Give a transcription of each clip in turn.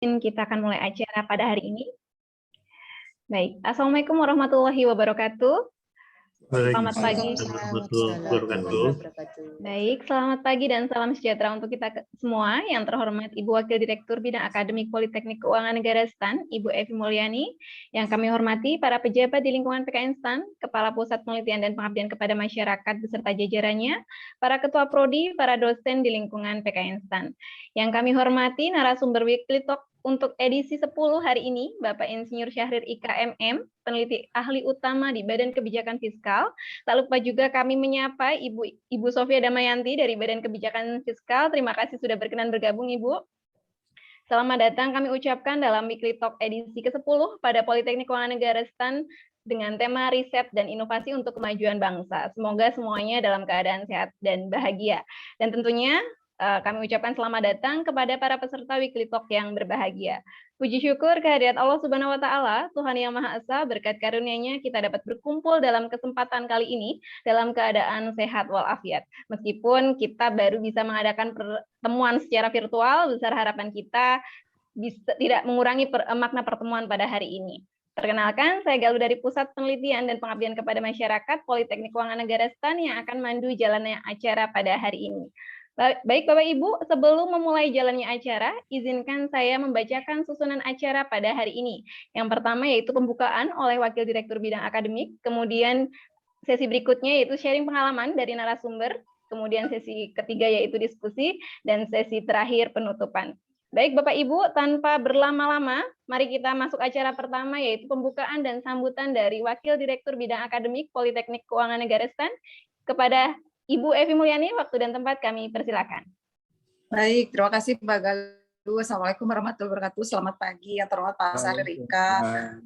Kita akan mulai acara pada hari ini. Baik, Assalamualaikum warahmatullahi wabarakatuh. Selamat pagi. Baik, selamat pagi dan salam sejahtera untuk kita semua. Yang terhormat Ibu Wakil Direktur Bidang Akademik Politeknik Keuangan Negara STAN, Ibu Evi Mulyani. Yang kami hormati para pejabat di lingkungan PKN STAN, Kepala Pusat Penelitian dan Pengabdian kepada Masyarakat beserta jajarannya, para Ketua Prodi, para dosen di lingkungan PKN STAN. Yang kami hormati narasumber Weekly Talk untuk edisi 10 hari ini, Bapak Insinyur Syahrir Ika MM, peneliti ahli utama di Badan Kebijakan Fiskal. Tak lupa juga kami menyapa Ibu Sofia Damayanti dari Badan Kebijakan Fiskal. Terima kasih sudah berkenan bergabung, Ibu. Selamat datang kami ucapkan dalam Weekly Talk edisi ke-10 pada Politeknik Keuangan Negara STAN dengan tema riset dan inovasi untuk kemajuan bangsa. Semoga semuanya dalam keadaan sehat dan bahagia. Dan tentunya kami ucapkan selamat datang kepada para peserta Weekly Talk yang berbahagia. Puji syukur kehadirat Allah Subhanahu wa Ta'ala, Tuhan Yang Maha Esa, berkat karunia-Nya kita dapat berkumpul dalam kesempatan kali ini dalam keadaan sehat walafiat. Meskipun kita baru bisa mengadakan pertemuan secara virtual, besar harapan kita bisa tidak mengurangi makna pertemuan pada hari ini. Perkenalkan, saya Galuh dari Pusat Penelitian dan Pengabdian kepada Masyarakat Politeknik Keuangan Negara STAN yang akan memandu jalannya acara pada hari ini. Baik Bapak Ibu, sebelum memulai jalannya acara, izinkan saya membacakan susunan acara pada hari ini. Yang pertama yaitu pembukaan oleh Wakil Direktur Bidang Akademik, kemudian sesi berikutnya yaitu sharing pengalaman dari narasumber, kemudian sesi ketiga yaitu diskusi, dan sesi terakhir penutupan. Baik Bapak Ibu, tanpa berlama-lama, mari kita masuk acara pertama yaitu pembukaan dan sambutan dari Wakil Direktur Bidang Akademik Politeknik Keuangan Negara STAN kepada Ibu Evi Mulyani. Waktu dan tempat kami persilakan. Baik, terima kasih Mbak Galuh. Assalamualaikum warahmatullahi wabarakatuh. Selamat pagi yang terhormat Pak Syahrir Ika,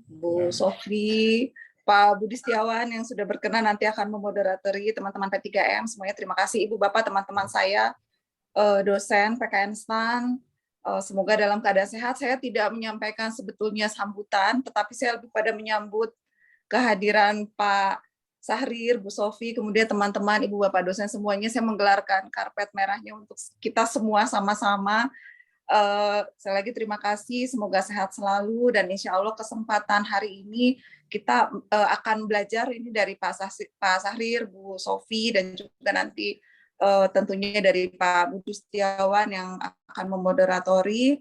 Bu Sofi, Pak Budi Setiawan yang sudah berkenan nanti akan memoderatori teman-teman P3M. Semuanya terima kasih Ibu Bapak, teman-teman saya, dosen PKN STAN. Semoga dalam keadaan sehat. Saya tidak menyampaikan sebetulnya sambutan, tetapi saya lebih pada menyambut kehadiran Pak Syahrir, Bu Sofi, kemudian teman-teman, Ibu Bapak dosen semuanya. Saya menggelarkan karpet merahnya untuk kita semua sama-sama. Sekali lagi terima kasih, semoga sehat selalu, dan insya Allah kesempatan hari ini kita akan belajar ini dari Pak Syahrir, Bu Sofi, dan juga nanti tentunya dari Pak Budi Setiawan yang akan memoderatori,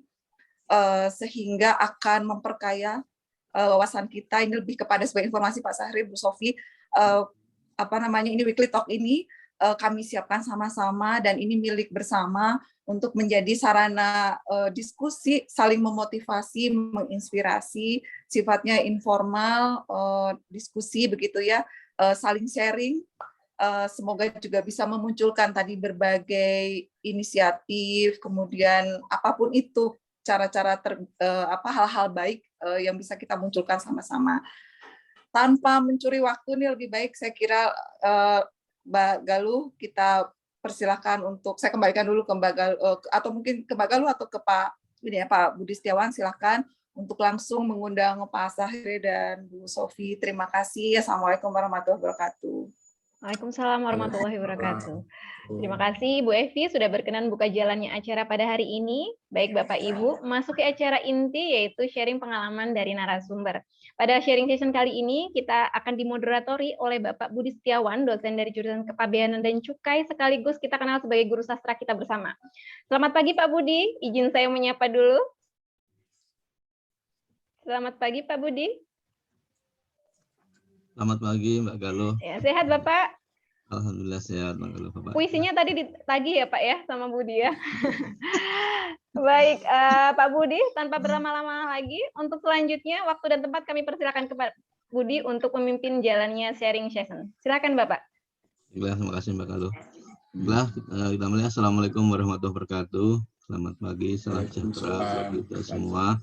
sehingga akan memperkaya wawasan kita. Ini lebih kepada sebagai informasi Pak Syahrir, Bu Sofi, ini Weekly Talk ini kami siapkan sama-sama dan ini milik bersama untuk menjadi sarana diskusi, saling memotivasi, menginspirasi, sifatnya informal, diskusi begitu ya, saling sharing. Semoga juga bisa memunculkan tadi berbagai inisiatif, kemudian apapun itu cara-cara hal-hal baik yang bisa kita munculkan sama-sama. Tanpa mencuri waktu nih, lebih baik saya kira Mbak Galuh kita persilahkan untuk saya kembalikan dulu ke Mbak Galuh, atau mungkin ke Mbak Galuh atau ke Pak Budi Setiawan, silakan untuk langsung mengundang Pak Syahrir dan Bu Sofi. Terima kasih. Assalamualaikum warahmatullahi wabarakatuh. Waalaikumsalam warahmatullahi wabarakatuh. Terima kasih Bu Evi sudah berkenan buka jalannya acara pada hari ini. Baik Bapak Ibu, masuki acara inti yaitu sharing pengalaman dari narasumber. Pada sharing session kali ini kita akan dimoderatori oleh Bapak Budi Setiawan, dosen dari jurusan Kepabeanan dan Cukai, sekaligus kita kenal sebagai guru sastra kita bersama. Selamat pagi Pak Budi, izin saya menyapa dulu. Selamat pagi Pak Budi. Selamat pagi Mbak Galuh. Ya, sehat Bapak? Alhamdulillah sehat Mbak Galuh. Puisinya tadi ditagih ya Pak ya sama Budi ya. Baik Pak Budi, tanpa berlama-lama lagi, untuk selanjutnya waktu dan tempat kami persilakan kepada Budi untuk memimpin jalannya sharing session. Silakan Bapak. Terima kasih Mbak Galuh. Kita mulai. Assalamualaikum warahmatullahi wabarakatuh. Selamat pagi, salam sejahtera bagi kita semua.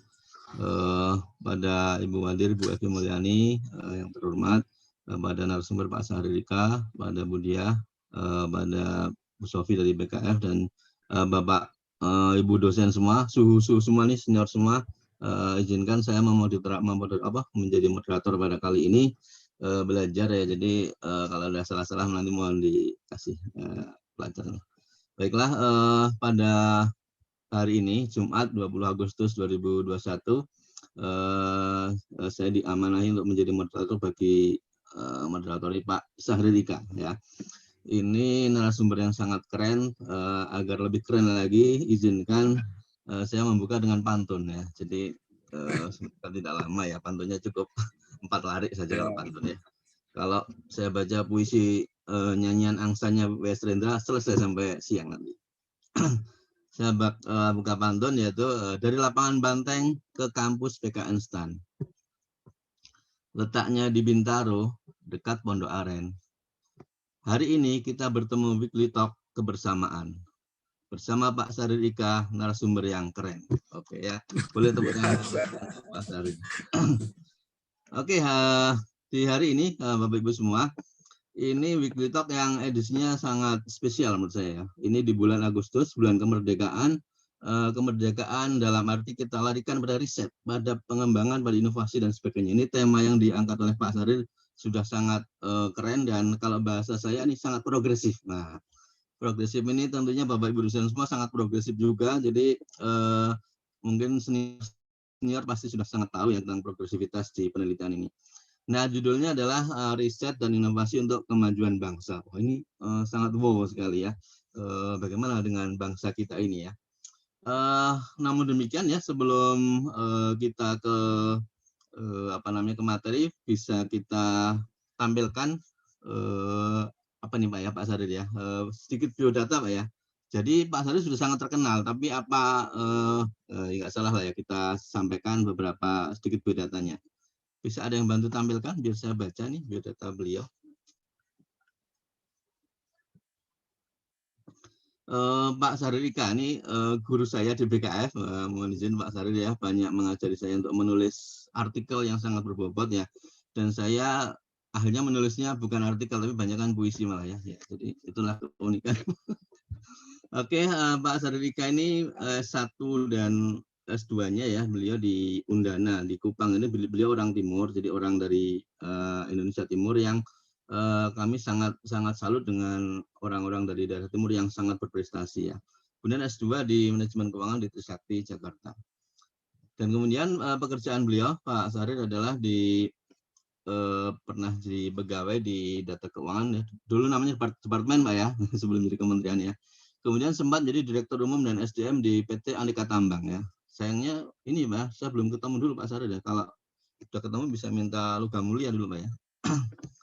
Pada Ibu Wadir, Bu Evi Mulyani yang terhormat, pada narasumber Pak Syahrir Ika, pada Budia, pada Bu Sofi dari BKF, dan Bapak Ibu dosen semua, suhu semua nih, senior semua, izinkan saya menjadi moderator pada kali ini, belajar ya. Jadi kalau ada salah-salah nanti mohon dikasih pelajaran. Baiklah, pada hari ini, Jumat 20 Agustus 2021, saya diamanahi untuk menjadi moderator bagi moderator Pak Sahridika ya. Ini narasumber yang sangat keren. Agar lebih keren lagi, izinkan saya membuka dengan pantun ya. Jadi tidak lama ya, pantunnya cukup 4 lari saja kalau pantun ya. Kalau saya baca puisi nyanyian angsanya W.S. Rendra selesai sampai siang nanti. Saya buka pantun yaitu dari lapangan Banteng ke kampus PKN STAN. Letaknya di Bintaro, dekat Pondok Aren. Hari ini kita bertemu weekly talk kebersamaan. Bersama Pak Sahridika, narasumber yang keren. Oke ya, boleh tepuk tangan Pak Sahrid. Oke, di hari ini Bapak Ibu semua, ini weekly talk yang edisinya sangat spesial menurut saya. Ini di bulan Agustus, bulan kemerdekaan. Kemerdekaan dalam arti kita larikan pada riset, pada pengembangan, pada inovasi dan sebagainya. Ini tema yang diangkat oleh Pak Sahrid sudah sangat keren, dan kalau bahasa saya ini sangat progresif. Nah, progresif ini tentunya Bapak Ibu dosen semua sangat progresif juga. Jadi mungkin senior pasti sudah sangat tahu ya tentang progresivitas di penelitian ini. Nah, judulnya adalah riset dan inovasi untuk kemajuan bangsa. Oh, ini sangat wow sekali ya. Bagaimana dengan bangsa kita ini ya. Namun demikian ya, sebelum kita ke ke materi, bisa kita tampilkan apa nih Pak ya, Pak Sahrid ya, sedikit biodata Pak ya. Jadi Pak Sahrid sudah sangat terkenal, tapi apa nggak salah lah ya, kita sampaikan beberapa sedikit biodatanya. Bisa ada yang bantu tampilkan biar saya baca nih biodata beliau. Pak Sahridika ini guru saya di BKF, mohon izin Pak Sahrid ya, banyak mengajari saya untuk menulis artikel yang sangat berbobot ya, dan saya akhirnya menulisnya bukan artikel tapi banyak kan puisi malah ya. Jadi itulah keunikan. Oke, Pak Sahridika ini S1 dan S2-nya ya, beliau di Undana di Kupang. Ini beliau orang timur, jadi orang dari Indonesia Timur yang kami sangat salut dengan orang-orang dari daerah timur yang sangat berprestasi ya. Kemudian S2 di manajemen keuangan di Trisakti Jakarta. Dan kemudian pekerjaan beliau Pak Sahrid adalah pernah jadi pegawai di data keuangan ya. Dulu namanya departemen Pak ya, sebelum jadi kementerian ya. Kemudian sempat jadi direktur umum dan SDM di PT Aneka Tambang ya. Sayangnya ini Pak, saya belum ketemu dulu Pak Sahrid ya. Kalau sudah ketemu bisa minta logam mulia dulu Pak ya.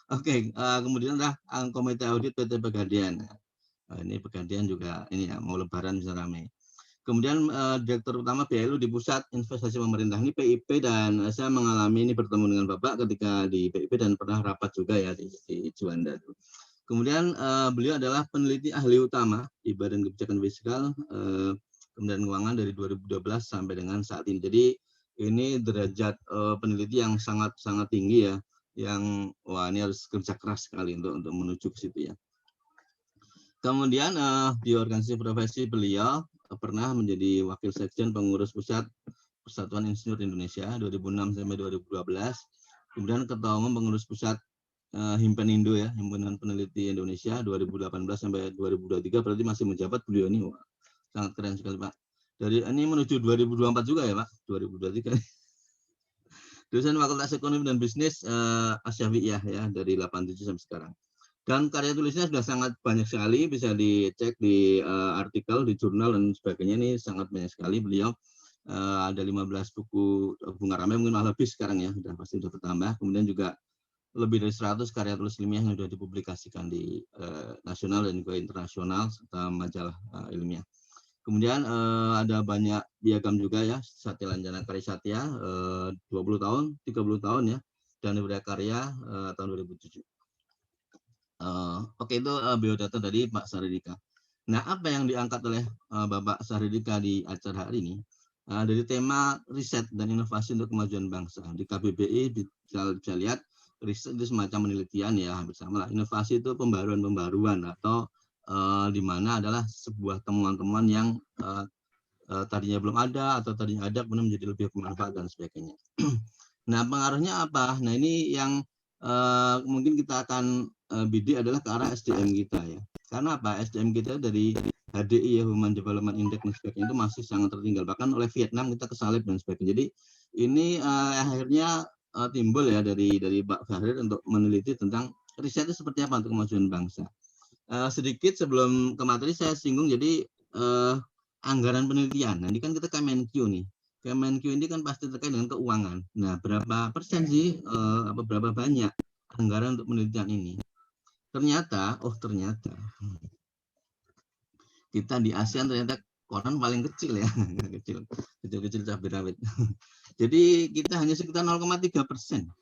Oke, kemudian komite audit PT Pegadaian. Ini Pegadaian juga ini ya, mau lebaran bisa ramai. Kemudian direktur utama BLU di Pusat Investasi Pemerintah, ini PIP, dan saya mengalami ini bertemu dengan Bapak ketika di PIP dan pernah rapat juga ya di Juanda. Kemudian beliau adalah peneliti ahli utama di Badan Kebijakan Fiskal Kementerian Keuangan dari 2012 sampai dengan saat ini. Jadi ini derajat peneliti yang sangat tinggi ya, yang wah ini harus kerja keras sekali untuk menuju ke situ ya. Kemudian di organisasi profesi beliau pernah menjadi wakil sekjen pengurus pusat Persatuan Insinyur Indonesia 2006 sampai 2012. Kemudian ketua umum pengurus pusat Himpenindo ya, Himpunan Peneliti Indonesia 2018 sampai 2023, berarti masih menjabat beliau ini. Wah, sangat keren sekali Pak. Dari ini menuju 2024 juga ya Pak, 2023. Dosen Fakultas Ekonomi dan Bisnis Asyafi'iyah ya, dari 87 sampai sekarang. Dan karya tulisnya sudah sangat banyak sekali, bisa dicek di artikel, di jurnal dan sebagainya. Ini sangat banyak sekali beliau. Ada 15 buku bunga ramai, mungkin malah lebih sekarang ya, pasti sudah bertambah. Kemudian juga lebih dari 100 karya tulis ilmiah yang sudah dipublikasikan di nasional dan juga internasional serta majalah ilmiah. Kemudian ada banyak piagam juga ya, Satya Lancana Karya Satya 20 tahun, 30 tahun ya, dan Budaya Karya tahun 2007. Oke, itu biodata dari Pak Sahridika. Nah, apa yang diangkat oleh Bapak Sahridika di acara hari ini? Dari tema riset dan inovasi untuk kemajuan bangsa. Di KBBI bisa lihat riset itu semacam penelitian ya, hampir sama lah. Inovasi itu pembaruan atau di mana adalah sebuah temuan-temuan yang tadinya belum ada atau tadinya ada kemudian menjadi lebih bermanfaat dan sebagainya. Nah, pengaruhnya apa? Nah, ini yang mungkin kita akan bidik adalah ke arah SDM kita ya. Karena apa? SDM kita dari HDI ya, Human Development Index dan sebagainya itu masih sangat tertinggal. Bahkan oleh Vietnam kita kesalip dan sebagainya. Jadi ini akhirnya timbul ya dari Pak Fahrir untuk meneliti tentang riset itu seperti apa untuk kemajuan bangsa. Sedikit sebelum ke materi saya singgung, jadi anggaran penelitian. Nah, ini kan kita Kemenq nih. Kemenq ini kan pasti terkait dengan keuangan. Nah, berapa persen sih, berapa banyak anggaran untuk penelitian ini? Ternyata kita di ASEAN ternyata koran paling kecil ya, kecil cabai rawit. Jadi kita hanya sekitar 0,3%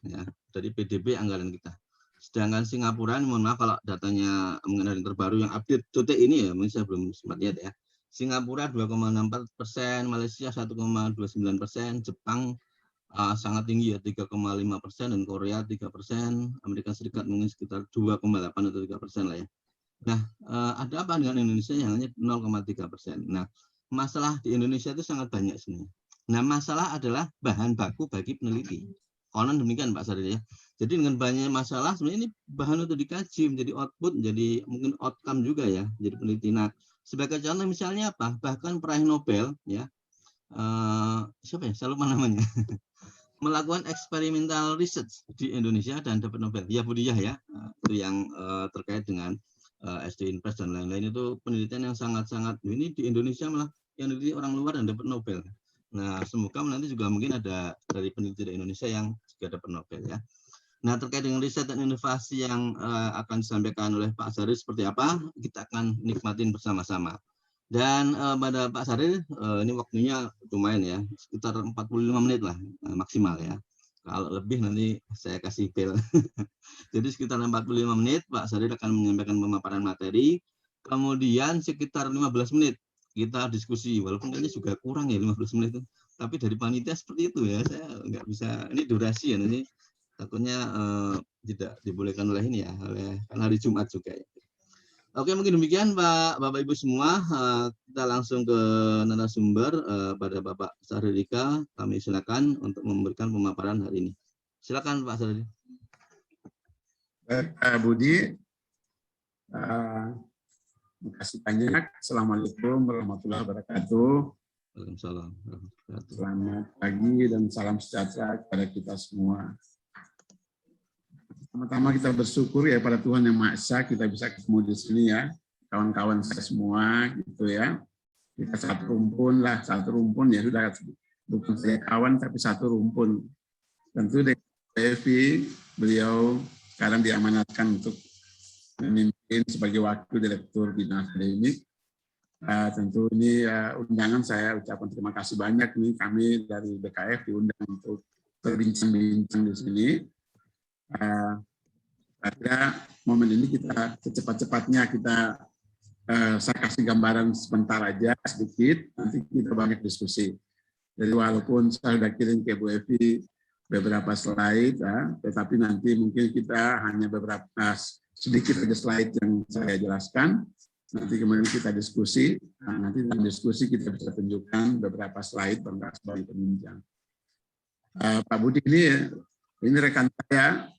ya dari PDB anggaran kita. Sedangkan Singapura, mohon maaf kalau datanya mengenai yang terbaru yang update detik ini ya, mungkin saya belum sempat lihat ya. Singapura 2,64%, Malaysia 1,29%, Jepang sangat tinggi ya 3,5%, dan Korea 3%, Amerika Serikat mungkin sekitar 2,8 atau 3% lah ya. Nah, ada apa dengan Indonesia yang hanya 0,3%? Nah, masalah di Indonesia itu sangat banyak sebenarnya. Nah, masalah adalah bahan baku bagi peneliti. Konon demikian Pak Saril ya. Jadi dengan banyak masalah sebenarnya ini bahan untuk dikaji, menjadi output, jadi mungkin outcome juga ya, jadi peneliti. Nah, sebagai contoh misalnya apa? Bahkan peraih Nobel ya, siapa ya? Saya lupa namanya. Melakukan eksperimental research di Indonesia dan dapat Nobel. Ya Budiah ya, itu yang terkait dengan SD Invest dan lain-lain, itu penelitian yang sangat-sangat ini di Indonesia malah yang diteliti orang luar dan dapat Nobel. Nah, semoga nanti juga mungkin ada dari peneliti di Indonesia yang juga dapat Nobel ya. Nah, terkait dengan riset dan inovasi yang akan disampaikan oleh Pak Saril seperti apa, kita akan nikmatin bersama-sama. Dan pada Pak Saril, ini waktunya lumayan ya, sekitar 45 menit lah maksimal ya. Kalau lebih nanti saya kasih bel. Jadi sekitar 45 menit Pak Saril akan menyampaikan pemaparan materi. Kemudian sekitar 15 menit kita diskusi. Walaupun kayaknya juga kurang ya 15 menit itu. Tapi dari panitia seperti itu ya. Saya nggak bisa, ini durasi ya nanti. Takutnya tidak dibolehkan oleh ini ya, oleh kan hari Jumat juga ya. Oke, mungkin demikian Bapak Ibu semua. Kita langsung ke narasumber pada Bapak Sahril-Ika. Kami silakan untuk memberikan pemaparan hari ini. Silakan Pak Sahril. Budi, terima kasih banyak. Assalamualaikum warahmatullahi wabarakatuh. Waalaikumsalam. Selamat pagi dan salam sejahtera kepada kita semua. Pertama-tama kita bersyukur ya pada Tuhan Yang Maha Esa kita bisa ketemu di sini ya, kawan-kawan saya semua gitu ya. Kita satu rumpun ya sudah, bukan saya kawan tapi satu rumpun. Tentu dengan Evi, beliau sekarang diamanatkan untuk memimpin sebagai wakil direktur bidang akademik. Tentu ini undangan saya ucapkan terima kasih banyak nih, kami dari BKF diundang untuk berbincang-bincang di sini. Pada momen ini kita secepat-cepatnya saya kasih gambaran sebentar aja sedikit, nanti kita banyak diskusi. Jadi walaupun saya sudah kirim ke Bu Evi beberapa slide, tetapi nanti mungkin kita hanya beberapa sedikit aja slide yang saya jelaskan. Nanti kemudian kita diskusi. Nah, nanti dalam diskusi kita bisa tunjukkan beberapa slide sebagai penunjang. Pak Budi ini rekan saya.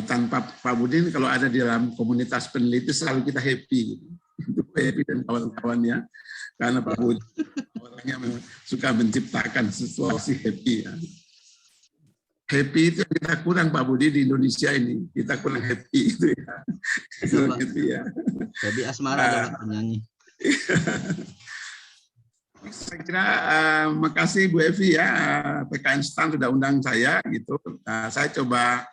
Tanpa Pak Budi kalau ada di dalam komunitas peneliti selalu kita happy, itu happy dan kawan-kawannya, karena Pak Budi orangnya suka menciptakan situasi happy. Ya. Happy itu kita kurang Pak Budi di Indonesia ini, kita kurang happy itu ya. Gitu ya. Happy asmara penyanyi. Saya kira makasih Bu Evi ya, PKN STAN sudah undang saya gitu. Saya coba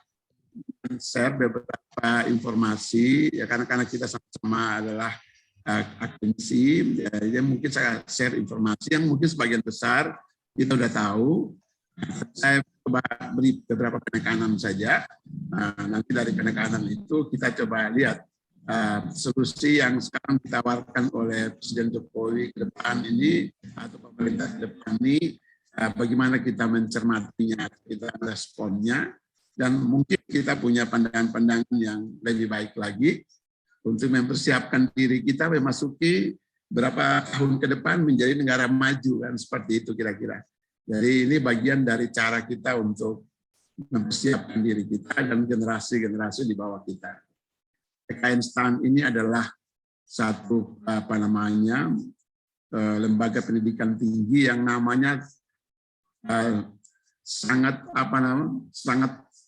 share beberapa informasi ya, karena kita sama-sama adalah akademisi, ya mungkin saya share informasi yang mungkin sebagian besar kita udah tahu. Saya coba beri beberapa penekanan saja. Nanti dari penekanan itu kita coba lihat solusi yang sekarang ditawarkan oleh Presiden Jokowi ke depan ini atau pemerintah ke depan ini, bagaimana kita mencermatinya, kita responnya, dan mungkin kita punya pandangan-pandangan yang lebih baik lagi untuk mempersiapkan diri kita memasuki berapa tahun ke depan menjadi negara maju, kan seperti itu kira-kira. Jadi ini bagian dari cara kita untuk mempersiapkan diri kita dan generasi-generasi di bawah kita. PKN STAN ini adalah satu lembaga pendidikan tinggi yang namanya sangat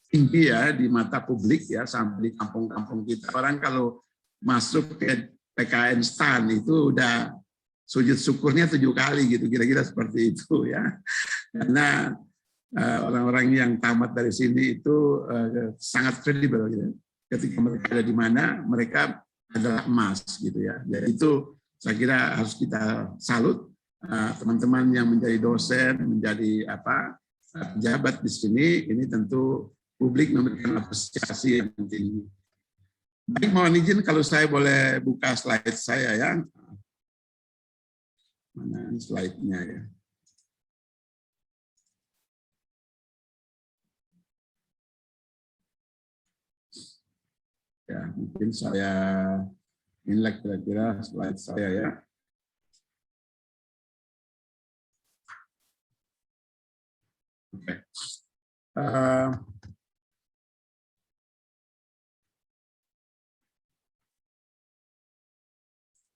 tinggi ya di mata publik ya, sampai di kampung-kampung kita. Orang kalau masuk ke PKN STAN itu udah sujud syukurnya 7 kali gitu, kira-kira seperti itu ya. Karena orang-orang yang tamat dari sini itu sangat kredibel gitu. Ketika mereka ada di mana, mereka adalah emas gitu ya. Jadi itu saya kira harus kita salut teman-teman yang menjadi dosen, menjadi pejabat di sini. Ini tentu publik memberikan apresiasi yang tinggi. Baik, mohon izin kalau saya boleh buka slide saya ya. Mana slide-nya ya? Ya, mungkin saya inilah kira-kira slide saya ya. Oke.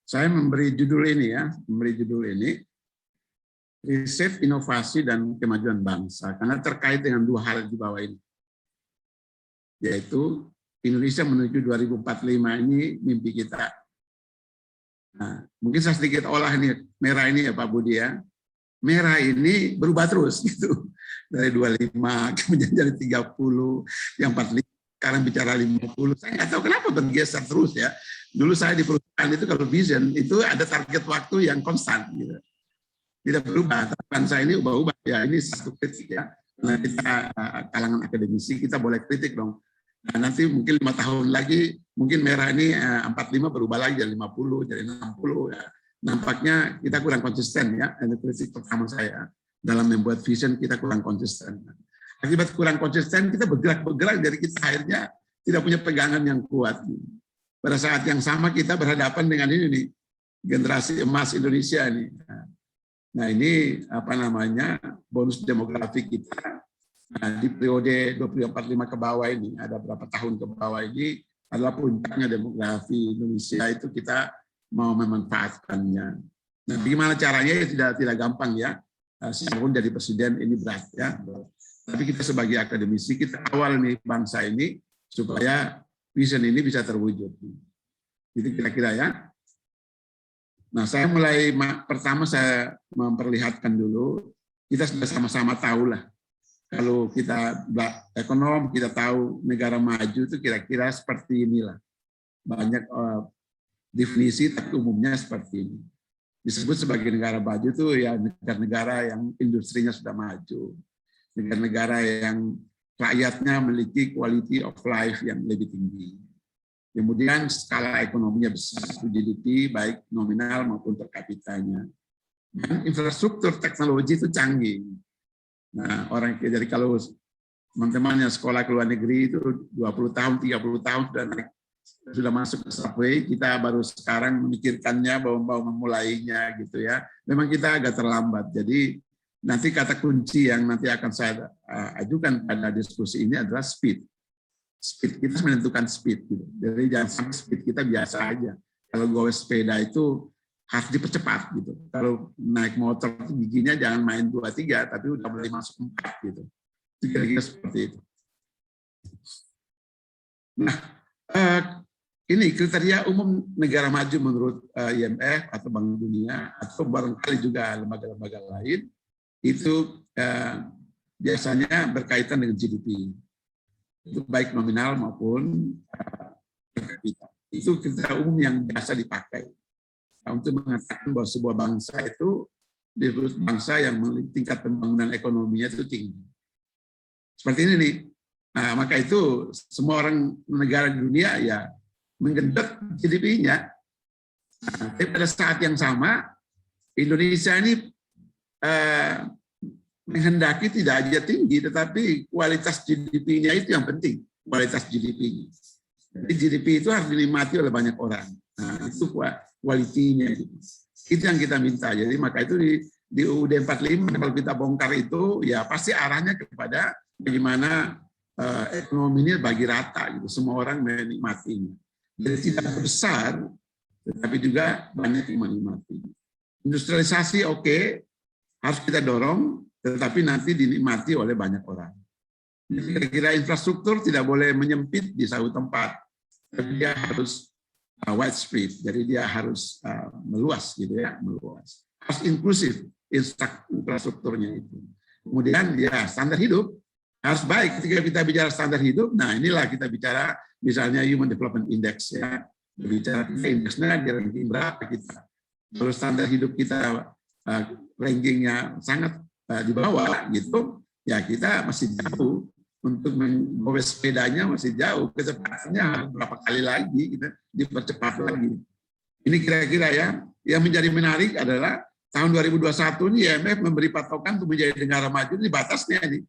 Saya memberi judul ini ya, riset, inovasi, dan kemajuan bangsa, karena terkait dengan 2 hal di bawah ini, yaitu Indonesia menuju 2045 ini mimpi kita. Nah, mungkin saya sedikit olah ini, merah ini ya Pak Budi ya, merah ini berubah terus gitu, dari 25 kemudian jadi 30, yang 45, sekarang bicara 50. Saya nggak tahu kenapa bergeser terus ya. Dulu saya di perusahaan itu kalau vision itu ada target waktu yang konstan gitu. Tidak berubah, tapi bangsa ini ubah-ubah ya. Ini satu kritik ya. Nah, kita kalangan akademisi kita boleh kritik dong. Nah, nanti mungkin 5 tahun lagi mungkin merah ini 45 berubah lagi jadi 50, jadi 60 ya. Nampaknya kita kurang konsisten ya. Ini kritik pertama saya dalam membuat vision, kita kurang konsisten. Akibat kurang konsisten kita bergerak, jadi kita akhirnya tidak punya pegangan yang kuat. Pada saat yang sama kita berhadapan dengan ini nih, generasi emas Indonesia ini. Nah, ini bonus demografi kita. Nah, di periode 2045 ke bawah ini, ada berapa tahun ke bawah ini adalah puncaknya demografi Indonesia, itu kita mau memanfaatkannya. Nah, bagaimana caranya ya tidak gampang ya. Siapapun jadi presiden ini berat ya. Tapi kita sebagai akademisi kita awal nih bangsa ini supaya vision ini bisa terwujud. Itu kira-kira ya. Nah, saya mulai pertama saya memperlihatkan dulu, kita sudah sama-sama tahu lah. Kalau kita ekonom, kita tahu negara maju itu kira-kira seperti inilah. Banyak definisi, tapi umumnya seperti ini. Disebut sebagai negara maju itu ya negara-negara yang industrinya sudah maju. Negara-negara yang rakyatnya memiliki quality of life yang lebih tinggi. Kemudian skala ekonominya besar, GDP baik nominal maupun per kapitanya. Dan infrastruktur teknologi itu canggih. Nah, jadi kalau teman-teman yang sekolah ke luar negeri itu 20 tahun, 30 tahun sudah masuk ke subway, kita baru sekarang memikirkannya, bahwa memulainya gitu ya. Memang kita agak terlambat. Jadi nanti kata kunci yang nanti akan saya ajukan pada diskusi ini adalah speed. Speed kita menentukan speed gitu. Jadi jangan sampai speed kita biasa aja. Kalau gue sepeda itu harus dipercepat gitu. Kalau naik motor giginya jangan main 2-3 tapi udah boleh masuk 4 gitu. Itu kira-kira seperti itu. Nah, ini kriteria umum negara maju menurut IMF atau Bank Dunia atau barangkali juga lembaga-lembaga lain itu biasanya berkaitan dengan GDP. Itu baik nominal maupun per kapita. Itu kriteria umum yang biasa dipakai untuk mengatakan bahwa sebuah bangsa itu disebut bangsa yang tingkat pembangunan ekonominya itu tinggi. Seperti ini nih. Nah, maka itu semua orang negara di dunia ya menggenjot GDP-nya. Nah, tapi pada saat yang sama Indonesia ini menghendaki tidak aja tinggi, tetapi kualitas GDP-nya itu yang penting, kualitas GDP-nya. Jadi GDP itu harus dinikmati oleh banyak orang. Nah, itu kualitinya. Itu yang kita minta. Jadi maka itu di UUD 45 kalau kita bongkar itu, ya pasti arahnya kepada bagaimana ekonomi ini bagi rata, gitu. Semua orang menikmatinya. Jadi tidak besar, tetapi juga banyak yang menikmati. Industrialisasi oke, harus kita dorong, tetapi nanti dinikmati oleh banyak orang. Kira-kira infrastruktur tidak boleh menyempit di satu tempat, tapi dia harus widespread, jadi dia harus meluas gitu ya, meluas. Harus inklusif infrastrukturnya itu. Kemudian ya standar hidup harus baik. Ketika kita bicara standar hidup, nah inilah kita bicara misalnya Human Development Index ya, bicara indeksnya di ranking berapa kita. Kalau standar hidup kita rankingnya sangat di bawah gitu, ya kita masih jauh. Untuk menggawe sepedanya masih jauh, kecepatannya berapa kali lagi kita dipercepat lagi. Ini kira-kira ya, yang menjadi menarik adalah tahun 2021 ini IMF memberi patokan untuk menjadi negara maju, ini batasnya nih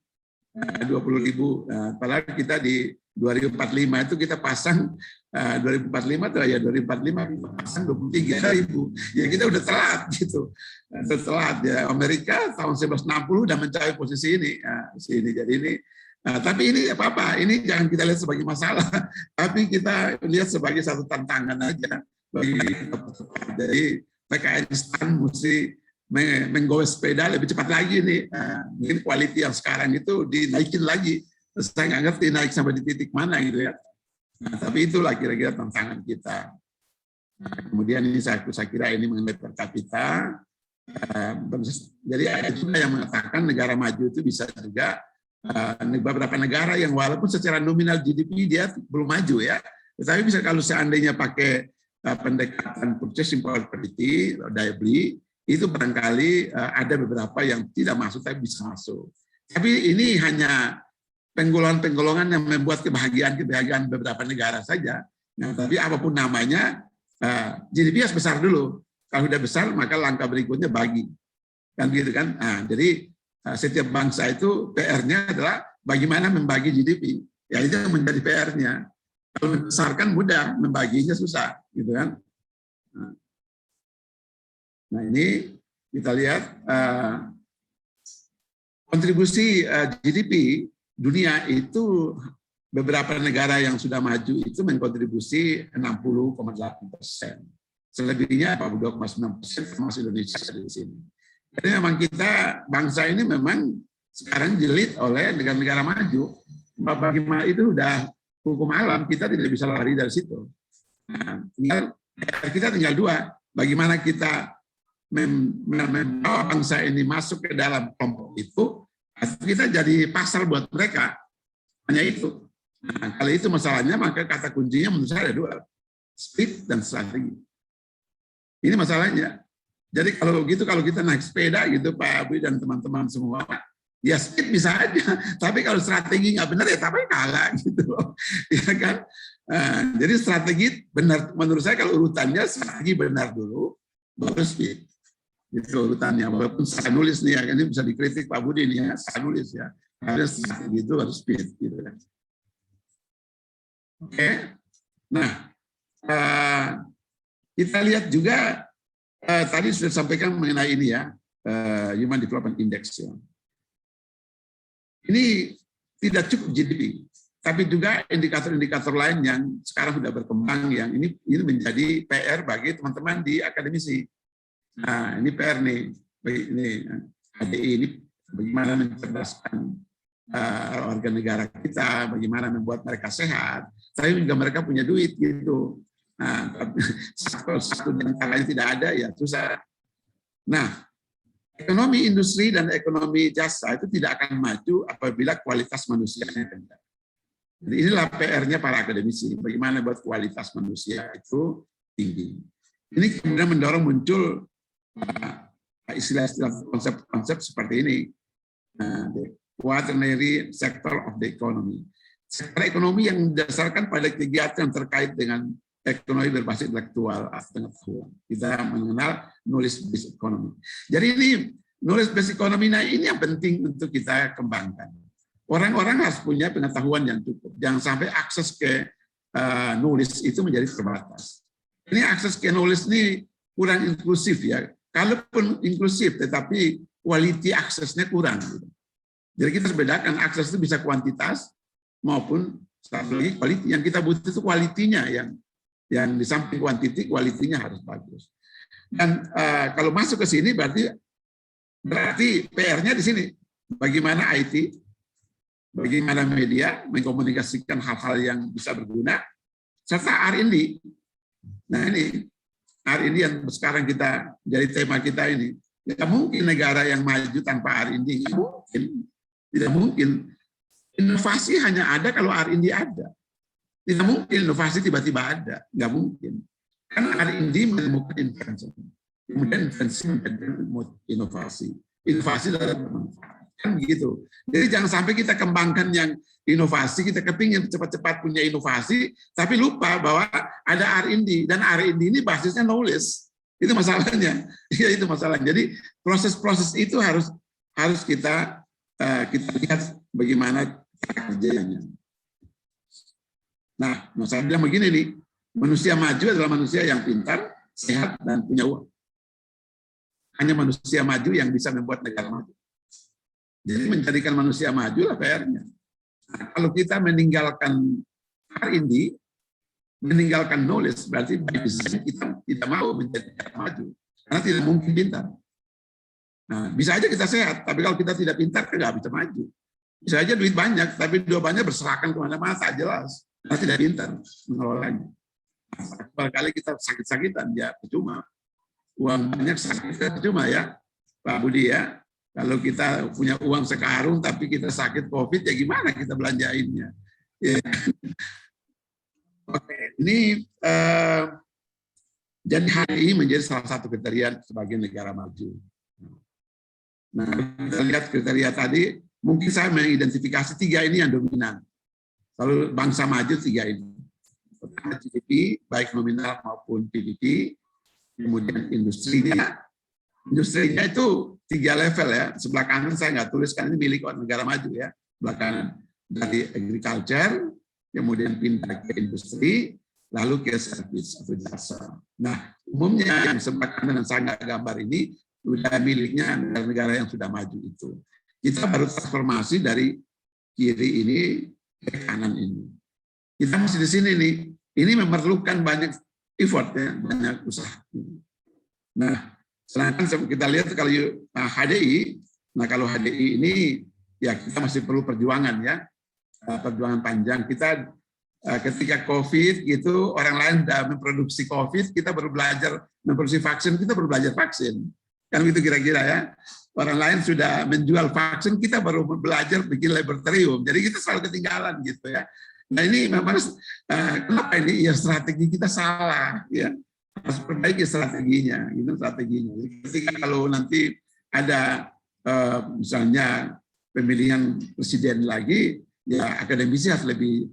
20.000. Padahal kita di 2045 itu kita pasang 2045 tuh ya 2045 kita pasang 23.000. Ya kita udah telat gitu. Udah telat ya. Amerika tahun 1960 udah mencapai posisi ini. Sini jadi ini. Tapi ini apa-apa, ini jangan kita lihat sebagai masalah, tapi kita lihat sebagai satu tantangan aja. Jadi PKN instan mesti menggawe sepeda lebih cepat lagi nih. Mungkin quality yang sekarang itu dinaikin lagi. Saya nggak ngerti naik sampai di titik mana gitu ya. Tapi itulah kira-kira tantangan kita. Kemudian ini saya kira ini mengenai per kapita. Jadi ada juga yang mengatakan negara maju itu bisa juga beberapa negara yang walaupun secara nominal GDP dia belum maju ya, tetapi bisa kalau seandainya pakai pendekatan purchasing power parity, daya beli, itu barangkali ada beberapa yang tidak masuk tapi bisa masuk. Tapi ini hanya penggolongan-penggolongan yang membuat kebahagiaan beberapa negara saja. Nah, tapi apapun namanya, GDP harus besar dulu. Kalau sudah besar, maka langkah berikutnya bagi. Kan gitu kan? Nah, jadi setiap bangsa itu PR-nya adalah bagaimana membagi GDP. Ya itu yang menjadi PR-nya. Kalau membesarkan mudah, membaginya susah, gitu kan? Nah ini kita lihat kontribusi GDP dunia itu beberapa negara yang sudah maju itu mengkontribusi 60,8%. Selebihnya 42,9% termasuk Indonesia di sini. Jadi memang kita bangsa ini memang sekarang jeliit oleh negara-negara maju. Bagaimana itu sudah hukum alam, kita tidak bisa lari dari situ. Nah, kita tinggal dua, bagaimana kita membawa bangsa ini masuk ke dalam kelompok itu, atau kita jadi pasar buat mereka. Hanya itu. Nah, kalau itu masalahnya, maka kata kuncinya menurut saya ada dua, speed dan strategi. Ini masalahnya. Jadi kalau gitu, kalau kita naik sepeda gitu Pak Abri dan teman-teman semua, ya speed bisa aja. Tapi kalau strategi nggak benar ya tapi kalah gitu, ya kan? Jadi strategi benar menurut saya kalau urutannya strategi benar dulu, baru speed. Itu urutannya. Walaupun saya nulis nih ya, ini bisa dikritik Pak Budi nih ya, saya nulis ya. Harus strategi itu harus speed gitu kan. Oke. Nah, kita lihat juga. Tadi sudah sampaikan mengenai ini ya, Human Development Index. Ya. Ini tidak cukup GDP, tapi juga indikator-indikator lain yang sekarang sudah berkembang, yang ini menjadi PR bagi teman-teman di akademisi. Nah, ini PR nih, ini HDI ini bagaimana mencerdaskan warga negara kita, bagaimana membuat mereka sehat, tapi juga mereka punya duit gitu. Nah, satu di antaranya tidak ada, ya susah. Nah, ekonomi industri dan ekonomi jasa itu tidak akan maju apabila kualitas manusianya rendah. Jadi inilah PR-nya para akademisi, bagaimana buat kualitas manusia itu tinggi. Ini kemudian mendorong muncul istilah-istilah konsep-konsep seperti ini, the quaternary sector of the economy. Sektor ekonomi yang didasarkan pada kegiatan yang terkait dengan ekonomi berbasis intelektual atau pengetahuan. Kita mengenal knowledge based economy. Jadi ini knowledge based economy ini yang penting untuk kita kembangkan. Orang-orang harus punya pengetahuan yang cukup. Jangan sampai akses ke knowledge itu menjadi terbatas. Ini akses ke knowledge ini kurang inklusif ya. Kalaupun inklusif, tetapi quality aksesnya kurang. Jadi kita harus bedakan akses itu bisa kuantitas maupun strategi quality. Yang kita butuh itu kualitinya yang Yang di samping kuantiti, kualitinya harus bagus. Dan kalau masuk ke sini berarti PR-nya di sini. Bagaimana IT, bagaimana media mengkomunikasikan hal-hal yang bisa berguna, serta R&D. Nah ini R&D yang sekarang kita jadi tema kita ini. Tidak mungkin negara yang maju tanpa R&D. Tidak mungkin. Tidak mungkin. Inovasi hanya ada kalau R&D ada. Tidak mungkin inovasi tiba-tiba ada. Nggak mungkin. Karena R&D menemukan invention. Kemudian invention menjadi inovasi. Inovasi dalam bermanfaat. Kan begitu. Jadi jangan sampai kita kembangkan yang inovasi, kita kepingin cepat-cepat punya inovasi, tapi lupa bahwa ada R&D. Dan R&D ini basisnya knowledge. Itu masalahnya. Ya, itu masalahnya. Jadi proses-proses itu harus kita lihat bagaimana kerjanya. Nah, saya bilang begini nih, manusia maju adalah manusia yang pintar, sehat, dan punya uang. Hanya manusia maju yang bisa membuat negara maju. Jadi menjadikan manusia maju lah PR-nya. Nah, kalau kita meninggalkan R&D, meninggalkan knowledge, berarti by design kita tidak mau menjadi negara maju. Karena tidak mungkin pintar. Nah, bisa aja kita sehat, tapi kalau kita tidak pintar, kita nggak bisa maju. Bisa aja duit banyak, tapi duit banyak berserakan kemana-mana, tak jelas. Karena tidak pintar mengelolanya. Barangkali kita sakit-sakitan, ya percuma. Uang banyak sakit percuma ya, Pak Budi ya. Kalau kita punya uang sekarung, tapi kita sakit COVID, ya gimana kita belanjainnya? Ya. Oke, ini jadi HDI menjadi salah satu kriteria sebagai negara maju. Nah, kita lihat kriteria tadi, mungkin saya mengidentifikasi 3 ini yang dominan. Kalau bangsa maju 3 ini. Pertama GDP, baik nominal maupun PDB, kemudian industrinya. Industrinya itu 3 level ya. Sebelah kanan saya nggak tuliskan, ini milik negara maju ya. Sebelah kanan. Dari agriculture, kemudian pindah ke industri, lalu ke service atau jasa. Nah, umumnya yang sebelah kanan dan saya nggak gambar ini, sudah miliknya negara-negara yang sudah maju itu. Kita baru transformasi dari kiri ini ke kanan ini. Kita masih di sini nih. Ini memerlukan banyak effort ya, banyak usaha. Nah, sedangkan kita lihat kalau HDI, nah kalau HDI ini ya kita masih perlu perjuangan ya, perjuangan panjang. Kita ketika COVID gitu, orang lain sudah memproduksi COVID, kita baru belajar memproduksi vaksin, kita baru belajar vaksin. Kan gitu kira-kira ya. Orang lain sudah menjual vaksin, kita baru belajar bikin laboratorium. Jadi kita selalu ketinggalan gitu ya. Nah ini memang kenapa ini? Ya strategi kita salah ya. Harus perbaiki strateginya, gitu strateginya. Jadi ketika kalau nanti ada misalnya pemilihan presiden lagi, ya akademisi harus lebih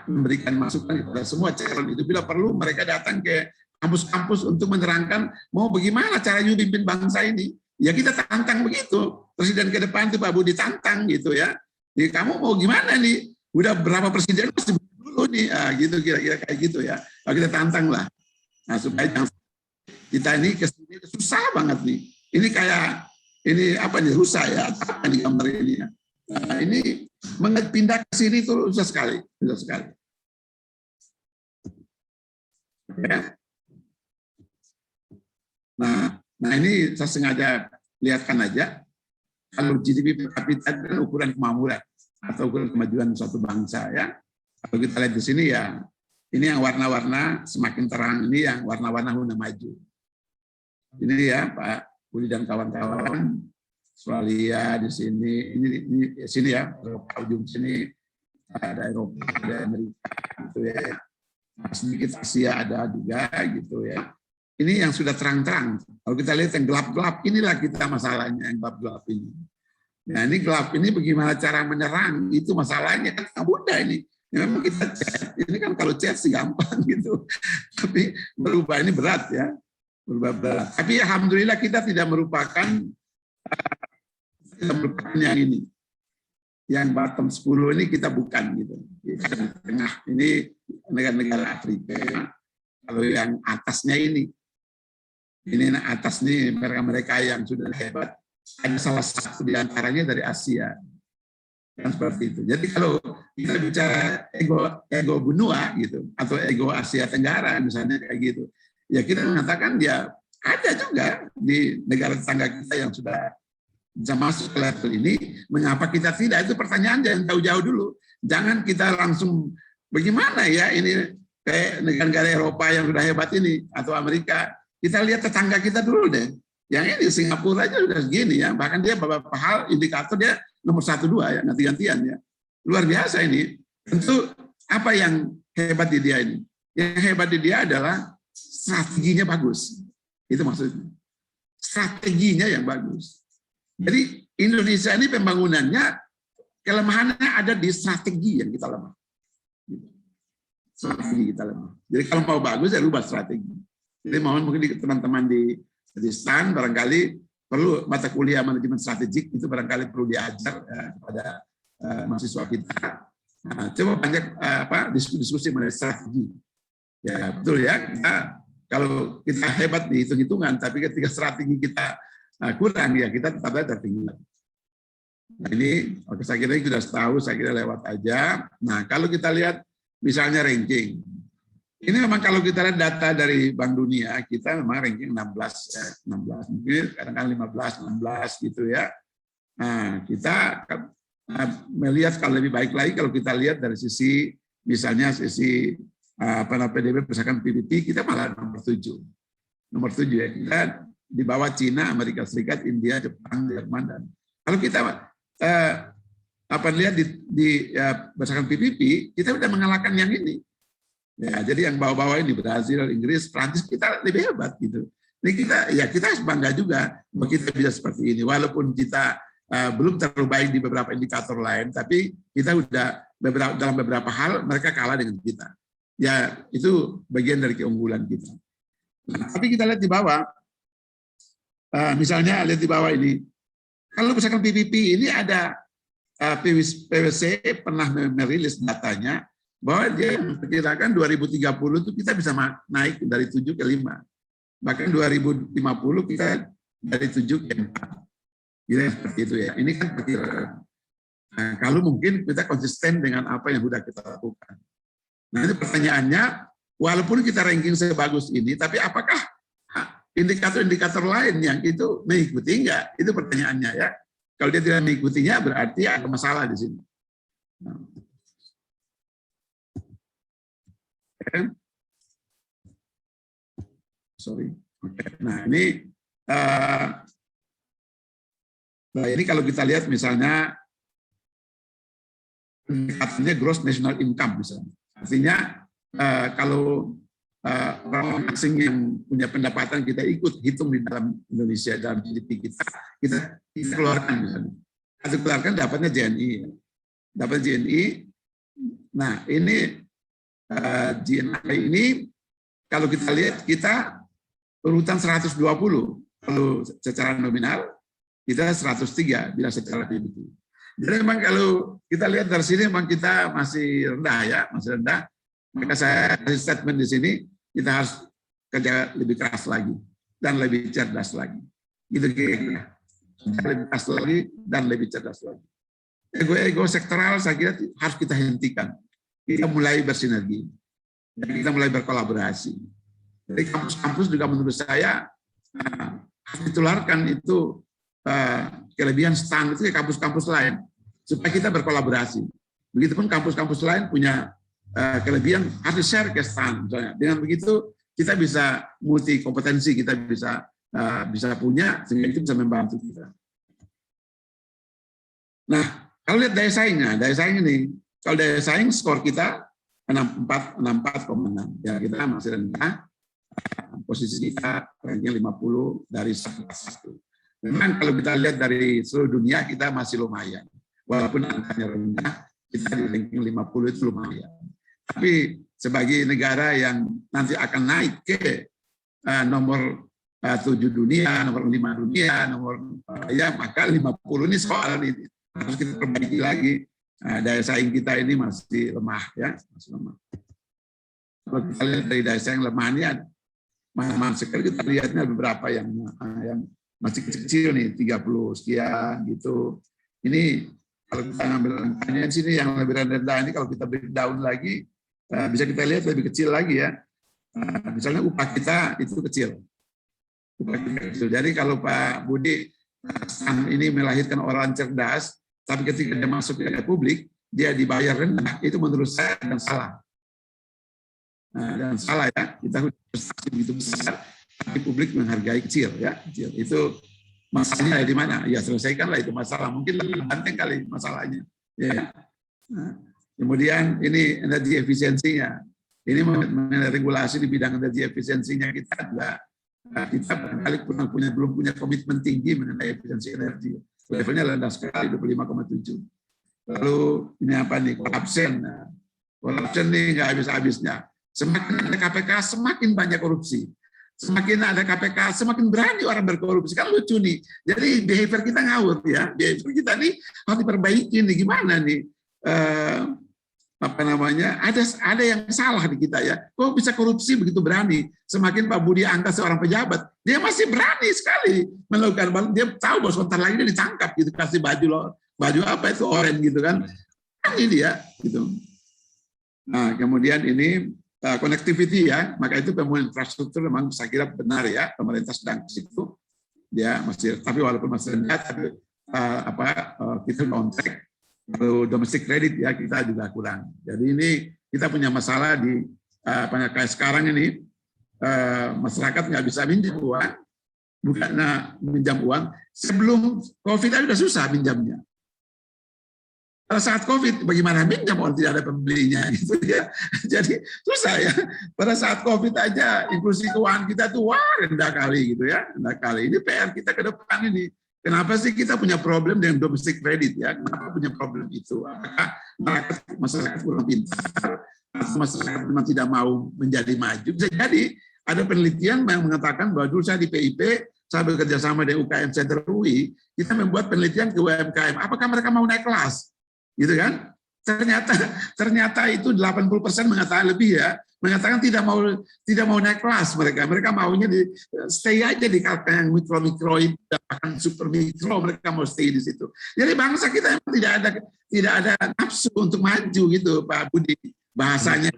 memberikan masukan kepada semua calon itu. Bila perlu mereka datang ke kampus-kampus untuk menerangkan mau bagaimana cara pimpin bangsa ini. Ya kita tantang begitu. Presiden ke depan itu Pak Budi tantang gitu ya. Jadi kamu mau gimana nih? Udah berapa presiden masih dulu nih. Gitu kira-kira kayak gitu ya. Kalau kita tantang lah. Nah, supaya kita ini kesini susah banget nih. Ini kayak ini apa nih rusak ya? Apa nih gambar ini ya? Nah, ini pindah ke sini itu susah sekali, susah sekali. Ya. Nah ini saya sengaja lihatkan aja. Kalau GDP per kapita itu ukuran kemakmuran atau ukuran kemajuan suatu bangsa ya. Kalau kita lihat di sini ya, ini yang warna-warna semakin terang, ini yang warna-warna udah maju. Ini ya Pak Budi dan kawan-kawan, Australia di sini, ini sini ya, Eropa ujung sini ada Eropa, ada Amerika gitu ya. Sedikit Asia ada juga gitu ya. Ini yang sudah terang-terang. Kalau kita lihat yang gelap-gelap, inilah kita masalahnya yang gelap-gelap ini. Nah ini gelap ini bagaimana cara menyerang, itu masalahnya kan nggak mudah ini. Ya, memang kita chat, ini kan kalau chat sih gampang gitu. Tapi berubah ini berat ya. Berubah berat. Tapi alhamdulillah kita tidak merupakan yang ini. Yang bottom 10 ini kita bukan gitu. Yang tengah ini negara-negara Afrika. Kalau yang atasnya ini atas nih mereka yang sudah hebat, ada salah satu di antaranya dari Asia. Kan seperti itu. Jadi kalau kita bicara ego benua gitu, atau ego Asia Tenggara misalnya kayak gitu. Ya kita mengatakan ya ada juga di negara tetangga kita yang sudah bisa masuk ke level ini, mengapa kita tidak? Itu pertanyaan yang jauh-jauh dulu. Jangan kita langsung bagaimana ya ini kayak negara-negara Eropa yang sudah hebat ini atau Amerika. Kita lihat tetangga kita dulu deh. Yang ini Singapura aja sudah segini ya. Bahkan dia beberapa hal indikator dia nomor 1, 2 ya, ganti-gantian ya. Luar biasa ini. Tentu apa yang hebat di dia ini? Yang hebat di dia adalah strateginya bagus. Itu maksudnya. Strateginya yang bagus. Jadi Indonesia ini pembangunannya, kelemahannya ada di strategi yang kita lemah. Strategi kita lemah. Jadi kalau mau bagus, ya rubah strategi. Jadi mohon mungkin teman-teman di STAN barangkali perlu mata kuliah manajemen strategik, itu barangkali perlu diajar kepada mahasiswa kita. Nah, coba banyak diskusi mengenai strategi. Ya betul ya, kalau kita hebat di hitung-hitungan, tapi ketika strategi kita kurang, ya kita tetap tertinggal. Nah ini, oke, saya kira sudah tahu, saya kira lewat aja. Nah kalau kita lihat misalnya ranking, ini memang kalau kita lihat data dari Bank Dunia, kita memang ranking 16, ya, 16, mungkin kadang-kadang 15, 16 gitu ya. Nah kita melihat kalau lebih baik lagi kalau kita lihat dari sisi, misalnya sisi PDB berdasarkan PDB, kita malah nomor 7. Nomor 7 ya, kita di bawah Cina, Amerika Serikat, India, Jepang, Jerman, dan kalau kita lihat berdasarkan PPP, kita sudah mengalahkan yang ini. Ya, jadi yang bawah-bawah ini Brazil, Inggris, Prancis, kita lebih hebat gitu. Ini kita harus bangga juga bahwa kita bisa seperti ini. Walaupun kita belum terlalu baik di beberapa indikator lain, tapi kita sudah dalam beberapa hal mereka kalah dengan kita. Ya, itu bagian dari keunggulan kita. Nah, tapi kita lihat di bawah, misalnya lihat di bawah ini, kalau misalkan PPP ini ada PwC pernah merilis datanya bahwa dia memperkirakan 2030 itu kita bisa naik dari 7 ke 5. Bahkan 2050 kita dari 7 ke 4. Jadi seperti itu ya. Ini kan perkiraan. Nah, kalau mungkin kita konsisten dengan apa yang sudah kita lakukan. Nah, itu pertanyaannya, walaupun kita ranking sebagus ini, tapi apakah indikator-indikator lain yang itu mengikuti enggak? Itu pertanyaannya ya. Kalau dia tidak mengikutinya berarti ada masalah di sini. Nah. Sorry. Okay. Nah ini kalau kita lihat misalnya indikatornya gross national income misalnya. Artinya kalau orang asing yang punya pendapatan kita ikut hitung di dalam Indonesia, dalam GDP kita keluarkan misalnya. Kita keluarkan dapatnya JNI. Dapat JNI. Nah, ini JNI ini kalau kita lihat kita urutan 120 kalau secara nominal, kita 103 bila secara PBT. Jadi memang kalau kita lihat dari sini memang kita masih rendah ya, masih rendah. Maka saya kasih statement di sini, kita harus kerja lebih keras lagi dan lebih cerdas lagi. Gitu kira-kira. Lebih keras lagi dan lebih cerdas lagi. Ego sektoral saya kira harus kita hentikan. Kita mulai bersinergi. Kita mulai berkolaborasi. Jadi kampus-kampus juga menurut saya harus ditularkan itu kelebihan STAN itu ke kampus-kampus lain supaya kita berkolaborasi. Begitupun kampus-kampus lain punya kelebihan harus share ke STAN misalnya. Dengan begitu kita bisa multi kompetensi, kita bisa punya sehingga itu bisa membantu kita. Nah, kalau lihat daya saing ini, kalau daya saing skor kita 64,6. Ya kita masih rendah. Posisi kita ranking 50 dari 1. Memang kalau kita lihat dari seluruh dunia kita masih lumayan. Walaupun angkanya rendah, kita di ranking 50 itu lumayan. Tapi sebagai negara yang nanti akan naik ke nomor 7 dunia, nomor 5 dunia, maka 50 ini soal ini harus kita perbaiki lagi. Daya saing kita ini masih lemah ya, masih lemah. Kalau kita lihat dari daya saing lemah ini mana sekali kita lihatnya beberapa yang masih kecil nih 30 sekian gitu. Ini Kalau kita ngambil angkanya di sini yang lebih rendah ini, kalau kita breakdown lagi, bisa kita lihat lebih kecil lagi ya. Misalnya upah kita itu kecil. Upah kita kecil. Jadi kalau Pak Budi ini melahirkan orang cerdas, tapi ketika dia masuk ke publik, dia dibayar rendah, itu menurut saya dan salah. Dan salah ya, kita prestasi begitu besar, tapi publik menghargai kecil ya, kecil. Itu masalahnya di mana? Ya selesaikanlah itu masalah. Mungkin lebih penting kali masalahnya. Ya. Nah, kemudian ini energi efisiensinya. Ini mengenai regulasi di bidang energi efisiensinya kita juga barangkali belum punya komitmen tinggi mengenai efisiensi energi. Levelnya rendah sekali 25,7. Lalu ini apa nih? Korupsi. Korupsi ini nggak habis-habisnya. Semakin ada KPK, semakin banyak korupsi. Semakin ada KPK, semakin berani orang berkorupsi. Kan lucu nih. Jadi behavior kita ngawur ya. Behavior kita nih harus diperbaiki nih. Gimana nih? Ada yang salah di kita ya. Kok bisa korupsi begitu berani? Semakin Pak Budi angkat seorang pejabat, dia masih berani sekali melakukan. Dia tahu bahwa sebentar lagi dia ditangkap gitu, kasih baju apa itu oranye gitu kan. Ini dia gitu. Nah, kemudian ini connectivity ya, maka itu pembangunan infrastruktur memang saya kira benar ya, pemerintah sedang ke situ. Ya masih, tapi walaupun masih rendah, tapi kita on track. Lalu domestic credit ya kita juga kurang. Jadi ini kita punya masalah di kayak sekarang ini masyarakat nggak bisa minjam uang, bukan minjam uang. Sebelum COVID aja sudah susah minjamnya. Pada saat COVID, bagaimana minjam orang tidak ada pembelinya gitu ya. Jadi susah ya. Pada saat COVID aja inklusi keuangan kita tuh rendah kali gitu ya, rendah kali. Ini PR kita ke depan ini. Kenapa sih kita punya problem dengan domestic credit ya? Kenapa punya problem itu? Apakah masyarakat kurang pintar? Masyarakat memang tidak mau menjadi maju? Bisa jadi ada penelitian yang mengatakan bahwa dulu saya di PIP, saya bekerja sama dengan UKM Center UI, kita membuat penelitian ke UMKM. Apakah mereka mau naik kelas? Gitu kan? Ternyata itu 80% mengatakan lebih ya, mengatakan tidak mau naik kelas mereka maunya stay aja di kata yang mikro itu, bahkan super mikro mereka mau stay di situ. Jadi bangsa kita emang tidak ada nafsu untuk maju gitu Pak Budi, bahasanya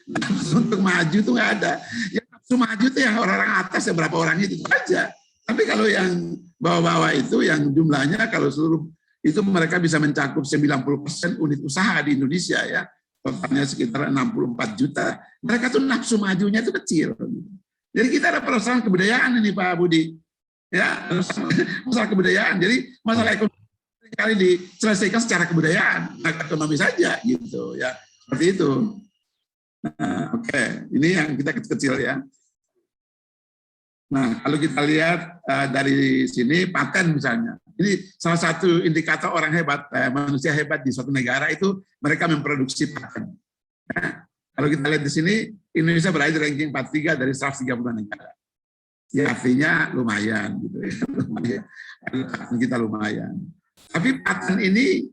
nafsu untuk maju itu nggak ada. Yang nafsu maju itu yang orang-orang atas ya berapa orang itu aja. Tapi kalau yang bawah-bawah itu yang jumlahnya kalau seluruh itu mereka bisa mencakup 90% unit usaha di Indonesia ya, totalnya sekitar 64 juta. Mereka tuh nafsu majunya itu kecil. Jadi kita ada persoalan kebudayaan ini Pak Budi, ya masalah kebudayaan. Jadi masalah ekonomi kali diselesaikan secara kebudayaan, ekonomi saja gitu ya, seperti itu. Nah, oke. Ini yang kita kecil ya. Nah, kalau kita lihat dari sini paten misalnya, ini salah satu indikator orang hebat, manusia hebat di suatu negara itu mereka memproduksi paten. Nah, kalau kita lihat di sini, Indonesia berada di ranking 43 dari 130 negara. Ya artinya lumayan gitu ya. Lumayan. Kita lumayan. Tapi paten ini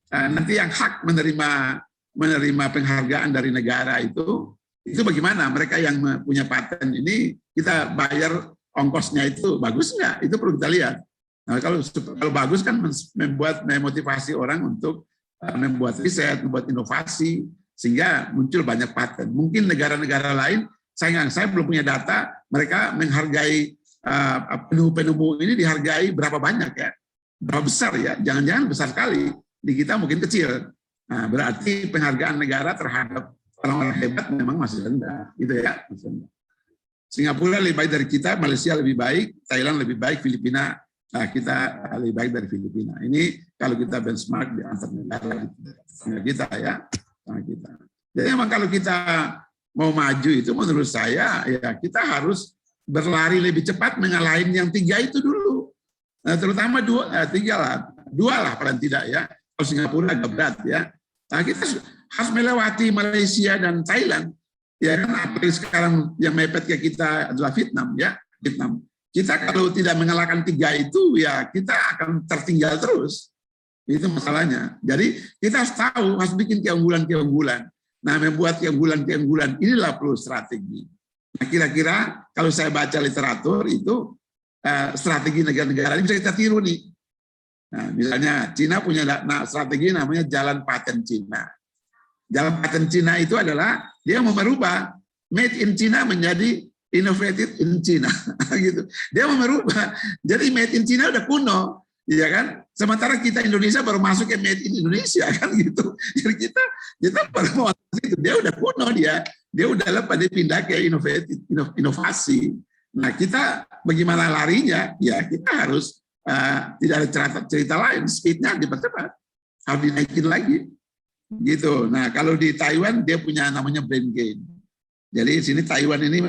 nanti yang hak menerima penghargaan dari negara itu bagaimana? Mereka yang punya paten ini kita bayar ongkosnya itu bagus nggak? Itu perlu kita lihat. Nah, kalau bagus kan memotivasi orang untuk membuat riset, membuat inovasi sehingga muncul banyak paten. Mungkin negara-negara lain, saya belum punya data, mereka menghargai penemu ini dihargai berapa banyak ya? Berapa besar ya? Jangan-jangan besar sekali. Di kita mungkin kecil. Nah, berarti penghargaan negara terhadap orang-orang hebat memang masih rendah, gitu ya. Singapura lebih baik dari kita, Malaysia lebih baik, Thailand lebih baik, Filipina kita lebih baik dari Filipina. Ini kalau kita benchmark di antar negara kita ya, kita. Jadi memang kalau kita mau maju itu menurut saya ya kita harus berlari lebih cepat mengalahin yang 3 itu dulu. Nah, terutama 2 lah paling tidak ya. Kalau Singapura agak berat ya. Nah, kita harus melewati Malaysia dan Thailand. Ya kan apalagi sekarang yang mepet ke kita adalah Vietnam ya, Vietnam. Kita kalau tidak mengalahkan 3 itu ya kita akan tertinggal terus. Itu masalahnya. Jadi kita harus tahu, harus bikin keunggulan-keunggulan. Nah, membuat keunggulan-keunggulan inilah perlu strategi. Nah, kira-kira kalau saya baca literatur itu strategi negara-negara ini bisa kita tiru nih. Nah, misalnya Cina punya strategi namanya jalan paten Cina. Jalan paten Cina itu adalah dia mau merubah made in China menjadi innovated in China, gitu. Dia mau merubah. Jadi made in China udah kuno, ya kan? Sementara kita Indonesia baru masuk ke made in Indonesia, kan gitu. Jadi kita baru mau itu, dia udah kuno dia udah lepas, dia pindah ke inovasi. Nah, kita bagaimana larinya? Ya kita harus tidak ada cerita lain, speednya dipercepat, harus dinaikin lagi, gitu. Nah, kalau di Taiwan dia punya namanya brain gain. Jadi di sini Taiwan ini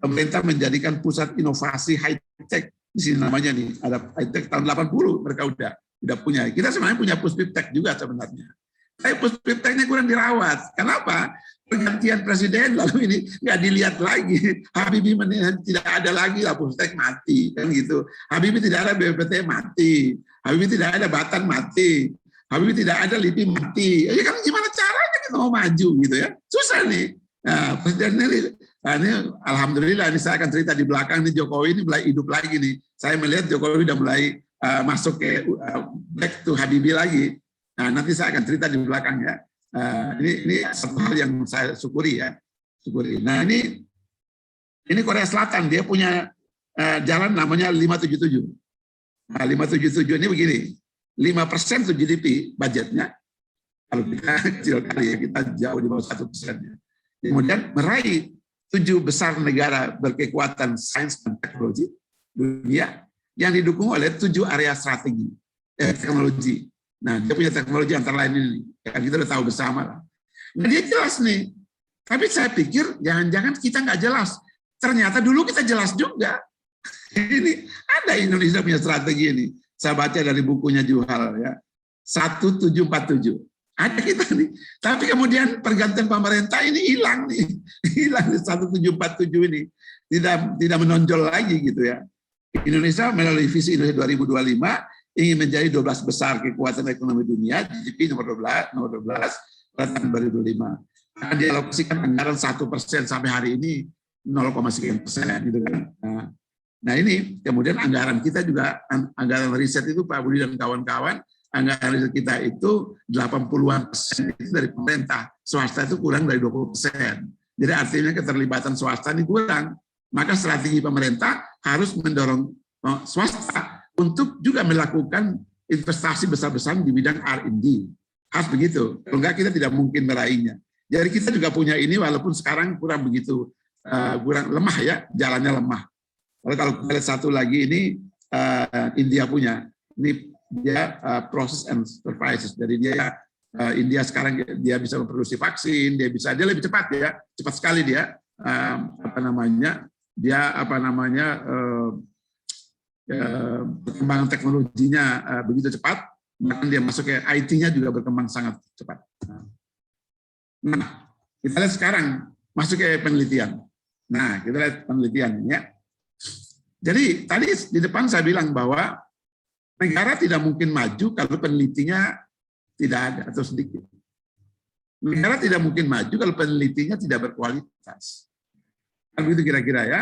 pemerintah menjadikan pusat inovasi high tech. Di sini namanya nih ada high tech tahun 80 mereka udah punya. Kita sebenarnya punya Puspiptek juga sebenarnya. Tapi Puspipteknya kurang dirawat. Kenapa? Pergantian presiden lalu ini nggak dilihat lagi. Habibie tidak ada lagi lah, Puspiptek mati kan gitu. Habibie tidak ada BPPT mati. Habibie tidak ada Batan mati. Habibie tidak ada LIPI mati. Ya kan gimana caranya kita mau maju gitu ya? Susah nih. Nah, presiden ini alhamdulillah ini saya akan cerita di belakang nih, Jokowi ini mulai hidup lagi nih. Saya melihat Jokowi udah mulai masuk ke back to Habibie lagi. Nah, nanti saya akan cerita di belakang ya. Ini satu hal yang saya syukuri ya. Nah, ini Korea Selatan, dia punya jalan namanya 577. Nah, 577 ini begini, 5% tuh GDP budgetnya. Kalau kita kecil kali ya, kita jauh di bawah 1%-nya. Kemudian meraih 7 besar negara berkekuatan sains dan teknologi dunia yang didukung oleh 7 area strategi teknologi. Nah, dia punya teknologi antara lain ini. Ya, kita udah tahu bersama lah. Nah, dia jelas nih. Tapi saya pikir jangan-jangan kita nggak jelas. Ternyata dulu kita jelas juga. Ini ada Indonesia punya strategi ini. Saya baca dari bukunya Juhal ya. 1747. Ada kita nih. Tapi kemudian pergantian pemerintah ini hilang nih. Hilang di 1747 ini. Tidak menonjol lagi gitu ya. Indonesia melalui visi Indonesia 2025 ingin menjadi 12 besar kekuatan ekonomi dunia, GDP nomor 12 pada tahun 2025. Akan dialokasikan anggaran 1% sampai hari ini 0,sekian persen gitu kan. Nah ini kemudian anggaran kita juga, anggaran riset itu Pak Budi dan kawan-kawan, anggaran riset kita itu 80-an persen itu dari pemerintah, swasta itu kurang dari 20%. Jadi artinya keterlibatan swasta ini kurang. Maka strategi pemerintah harus mendorong swasta untuk juga melakukan investasi besar-besaran di bidang R&D. Harus begitu. Kalau enggak kita tidak mungkin meraihnya. Jadi kita juga punya ini walaupun sekarang kurang begitu, kurang lemah ya, jalannya lemah. Kalau kita lihat satu lagi ini India punya. Ini dia process and services. Jadi dia India sekarang dia bisa memproduksi vaksin, dia lebih cepat ya, cepat sekali dia perkembangan teknologinya begitu cepat, bahkan dia masuk ke IT-nya juga berkembang sangat cepat. Nah, kita lihat sekarang masuk ke penelitian. Nah, kita lihat penelitian ya. Jadi tadi di depan saya bilang bahwa negara tidak mungkin maju kalau penelitinya tidak ada atau sedikit. Negara tidak mungkin maju kalau penelitinya tidak berkualitas. Kan begitu kira-kira ya.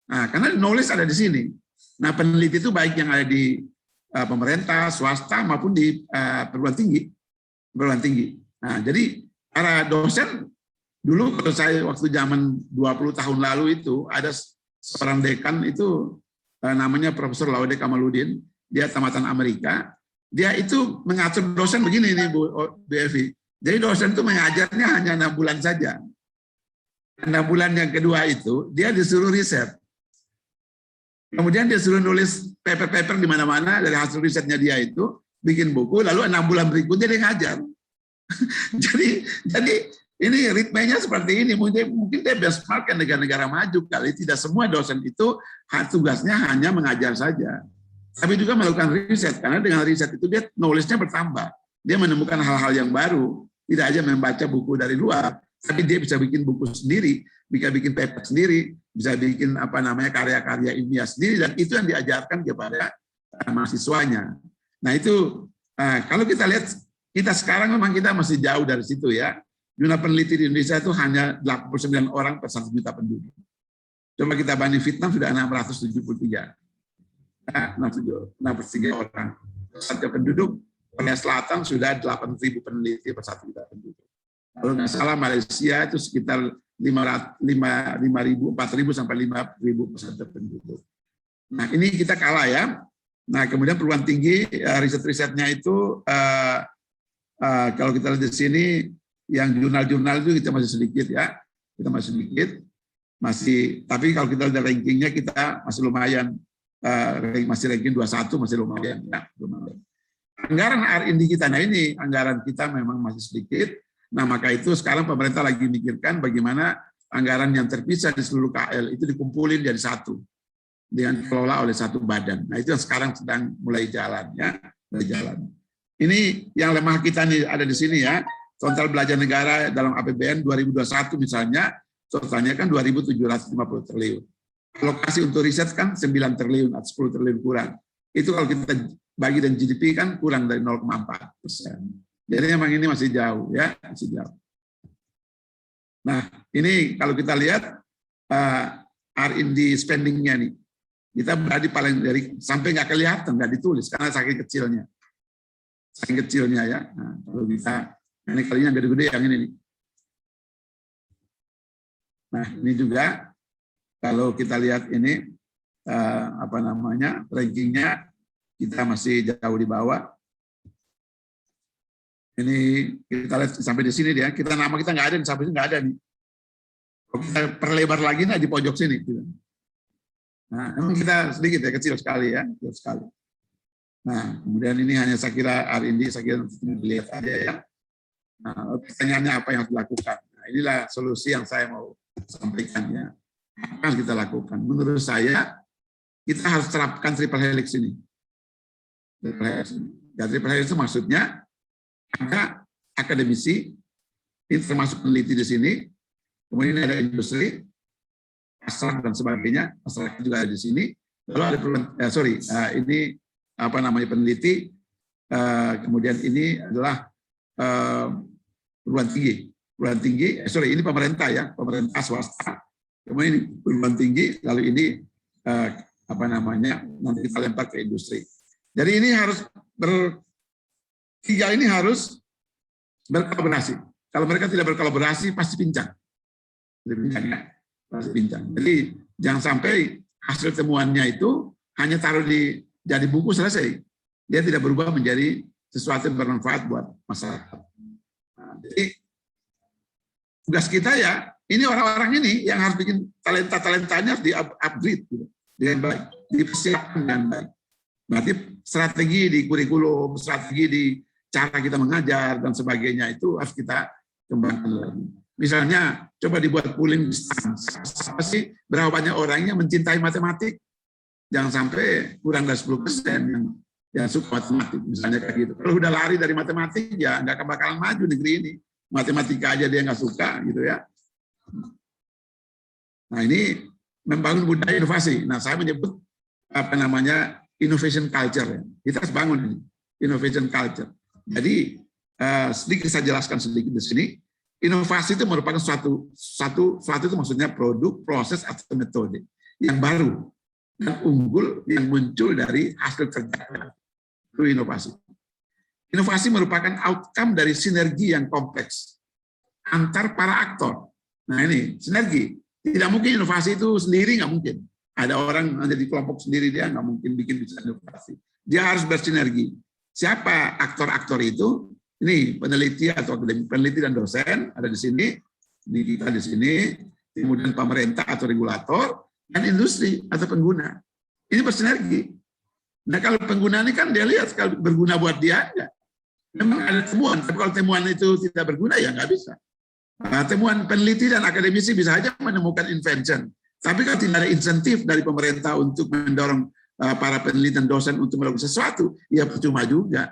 Nah, karena knowledge ada di sini. Nah, peneliti itu baik yang ada di pemerintah, swasta maupun di perguruan tinggi. Nah, jadi para dosen dulu kalau saya waktu zaman 20 tahun lalu itu ada seorang dekan itu namanya Profesor Laude Kamaluddin, dia tamatan Amerika. Dia itu mengatur dosen begini nih Bu Evi. Jadi dosen itu mengajarnya hanya 6 bulan saja. 6 bulan yang kedua itu dia disuruh riset. Kemudian dia suruh nulis paper-paper di mana-mana dari hasil risetnya dia itu, bikin buku, lalu 6 bulan berikutnya dia ngajar. jadi ini ritmenya seperti ini. Mungkin dia benchmark ke negara-negara maju kali. Tidak semua dosen itu tugasnya hanya mengajar saja, tapi juga melakukan riset. Karena dengan riset itu dia knowledge-nya bertambah. Dia menemukan hal-hal yang baru. Tidak aja membaca buku dari luar, tapi dia bisa bikin buku sendiri, bisa bikin paper sendiri, bisa bikin karya-karya ilmiah sendiri, dan itu yang diajarkan kepada mahasiswanya. Nah itu kalau kita lihat kita sekarang memang kita masih jauh dari situ ya. Jumlah peneliti di Indonesia itu hanya 89 orang per 1 juta penduduk. Coba kita banding Vietnam sudah 673. 673 orang. per penduduk, Korea Selatan sudah 8.000 peneliti per 1 juta penduduk. Kalau nggak salah Malaysia itu sekitar 4.000 sampai 5.000 per 1 juta penduduk. Nah ini kita kalah ya. Nah kemudian perguruan tinggi riset-risetnya itu kalau kita lihat di sini yang jurnal-jurnal itu kita masih sedikit ya, tapi kalau kita lihat rankingnya kita masih lumayan, masih ranking 21 masih lumayan ya. Anggaran R&D kita, nah ini anggaran kita memang masih sedikit. Nah maka itu sekarang pemerintah lagi mikirkan bagaimana anggaran yang terpisah di seluruh KL itu dikumpulin jadi satu dengan dikelola oleh satu badan. Nah itu yang sekarang sedang mulai jalan ya, Ini yang lemah kita nih ada di sini ya. Total belanja negara dalam APBN 2021 misalnya totalnya kan 2.750 triliun. Alokasi untuk riset kan 9 triliun atau 10 triliun kurang. Itu kalau kita bagi dan GDP kan kurang dari 0,4%. Jadi memang ini masih jauh ya, masih jauh. Nah, ini kalau kita lihat R&D spending-nya nih. Kita berada paling dari sampai nggak kelihatan, nggak ditulis karena saking kecilnya. Saking kecilnya ya. Nah, kalau bisa ini kalinya gede-gede yang ini nih. Nah, ini juga kalau kita lihat ini rankingnya kita masih jauh di bawah. Ini kita lihat sampai di sini dia. Nama kita nggak ada, sampai sini nggak ada nih. Kalau kita perlebar lagi nih di pojok sini. Nah, memang kita sedikit ya, kecil sekali ya, kecil sekali. Nah, kemudian ini hanya saya kira R&D, saya kira dilihat aja ya. Nah, pertanyaannya apa yang harus dilakukan? Nah, inilah solusi yang saya mau sampaikan ya. Apa yang kita lakukan? Menurut saya, kita harus terapkan triple helix ini. Triple helix ini. Ya, triple helix itu maksudnya ada akademisi, ini termasuk peneliti di sini, kemudian ada industri, pasar dan sebagainya, masyarakat juga ada di sini. Lalu ada ini peneliti, kemudian ini adalah perguruan tinggi, ini pemerintah ya, pemerintah swasta, kemudian ini perguruan tinggi, lalu ini nanti kita lempar ke industri. Jadi ini harus tiga ini harus berkolaborasi. Kalau mereka tidak berkolaborasi pasti pincang. Pasti pincang. Jadi jangan sampai hasil temuannya itu hanya taruh jadi buku selesai. Dia tidak berubah menjadi sesuatu yang bermanfaat buat masyarakat. Nah, jadi tugas kita ya, ini orang-orang ini yang harus bikin talentanya harus di-upgrade gitu, dengan baik, dipersiapkan dengan baik. Berarti strategi di kurikulum, strategi di cara kita mengajar dan sebagainya itu harus kita kembangkan lagi. Misalnya coba dibuat pooling distance. Apa sih berapa banyak orang yang mencintai matematik? Jangan sampai kurang dari 10% yang suka matematik, misalnya kayak gitu. Kalau udah lari dari matematik ya nggak bakalan maju negeri ini. Matematika aja dia nggak suka gitu ya. Nah ini membangun budaya inovasi. Nah saya menyebut innovation culture ya. Kita harus bangun ini innovation culture. Jadi sedikit saya jelaskan sedikit di sini. Inovasi itu merupakan suatu itu maksudnya produk, proses atau metode yang baru dan unggul yang muncul dari hasil kerja. Itu inovasi. Inovasi merupakan outcome dari sinergi yang kompleks antar para aktor. Nah ini sinergi. Tidak mungkin inovasi itu sendiri, nggak mungkin. Ada orang ada di kelompok sendiri dia nggak mungkin bikin bisa inovasi. Dia harus bersinergi. Siapa aktor-aktor itu? Ini peneliti atau peneliti dan dosen ada di sini, kita di sini, kemudian pemerintah atau regulator, dan industri atau pengguna. Ini bersinergi. Nah kalau pengguna ini kan dia lihat kalau berguna buat dia, enggak. Memang ada temuan, tapi kalau temuan itu tidak berguna ya nggak bisa. Nah, temuan peneliti dan akademisi bisa saja menemukan invention. Tapi kalau tidak ada insentif dari pemerintah untuk mendorong para peneliti dan dosen untuk melakukan sesuatu, ya percuma juga.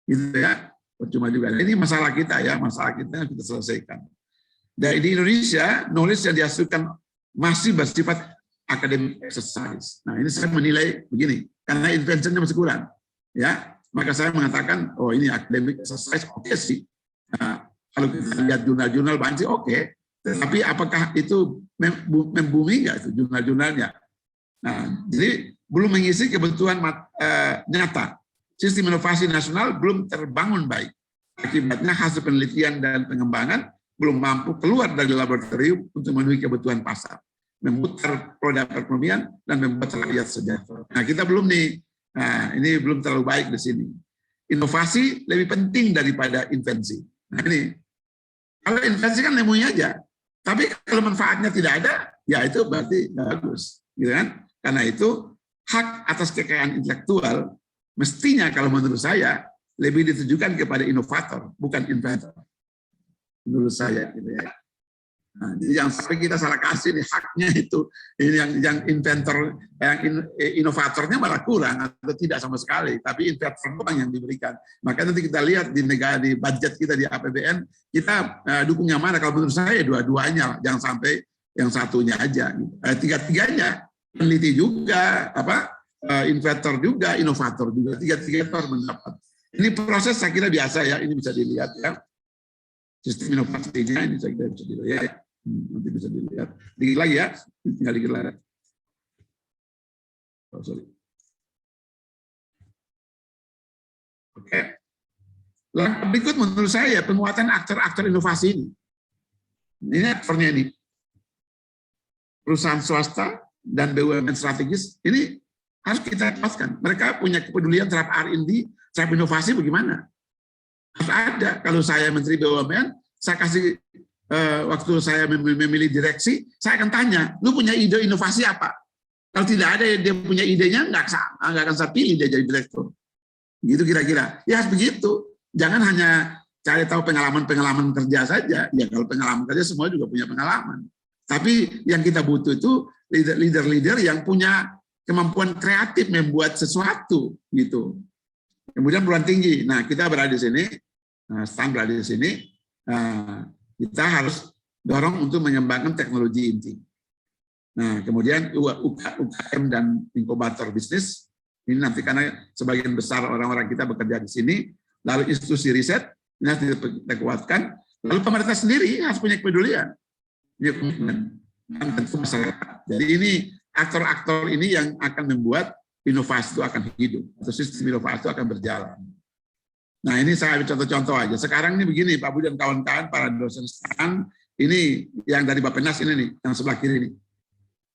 Gitu ya. Percuma juga. Ini masalah kita ya, masalah kita yang kita selesaikan. Dan di Indonesia, knowledge yang dihasilkan masih bersifat academic exercise. Nah ini saya menilai begini, karena inventionnya masih kurang. Ya, maka saya mengatakan, oh ini academic exercise oke sih. Nah, kalau kita lihat jurnal-jurnal banyak sih oke. Tapi apakah itu membumi nggak itu jurnal-jurnalnya? Nah, jadi belum mengisi kebutuhan nyata. sistem inovasi nasional belum terbangun baik. Akibatnya hasil penelitian dan pengembangan belum mampu keluar dari laboratorium untuk memenuhi kebutuhan pasar, memutar roda perekonomian, dan membuat rakyat sejahtera. Nah, kita belum nih, ini belum terlalu baik di sini. Inovasi lebih penting daripada invensi. Nah ini, kalau invensi kan nemunya aja, tapi kalau manfaatnya tidak ada, ya itu berarti bagus, gitu kan? Karena itu hak atas kekayaan intelektual mestinya kalau menurut saya lebih ditujukan kepada inovator, bukan inventor. Menurut saya, gitu ya. Nah, jadi yang sampai kita salah kasih nih haknya itu, ini yang inventor, yang inovatornya malah kurang atau tidak sama sekali, tapi inventor doang yang diberikan. Maka nanti kita lihat di negara, di budget kita di APBN, kita dukung yang mana? Kalau menurut saya dua-duanya, jangan sampai yang satunya aja. Tiga-tiganya, peneliti juga, inventor juga, inovator juga, tiga-tiga itu harus mendapat. Ini proses saya kira biasa ya, ini bisa dilihat ya. Sistem inovasinya ini saya kira bisa dilihat ya. Nanti bisa dilihat. Dikit lagi ya, tinggal dikit lagi. Oh, sorry. Oke. Langkah berikut menurut saya penguatan aktor-aktor inovasi ini. Ini aktornya ini. Perusahaan swasta dan BUMN strategis ini harus kita lepaskan. Mereka punya kepedulian terhadap R&D, terhadap inovasi bagaimana? Harus ada. Kalau saya Menteri BUMN, saya kasih waktu saya memilih direksi, saya akan tanya, lu punya ide inovasi apa? Kalau tidak ada dia punya idenya, nggak akan saya pilih dia jadi direktur. Gitu kira-kira. Ya harus begitu. Jangan hanya cari tahu pengalaman kerja saja. Ya kalau pengalaman kerja semua juga punya pengalaman. Tapi yang kita butuh itu leader-leader yang punya kemampuan kreatif membuat sesuatu gitu. Kemudian perguruan tinggi. Nah, kita berada di sini, Stan berada di sini. Kita harus dorong untuk mengembangkan teknologi inti. Nah, kemudian UKM dan inkubator bisnis ini nanti karena sebagian besar orang-orang kita bekerja di sini, lalu institusi riset ini harus kita kuatkan. Lalu pemerintah sendiri harus punya kepedulian, punya komitmen, dan tentu masyarakat. Jadi ini aktor-aktor ini yang akan membuat inovasi itu akan hidup, atau sistem inovasi itu akan berjalan. Nah ini saya contoh-contoh aja. Sekarang ini begini Pak Budi dan kawan-kawan para dosen STAN, ini yang dari Bappenas ini nih, yang sebelah kiri ini.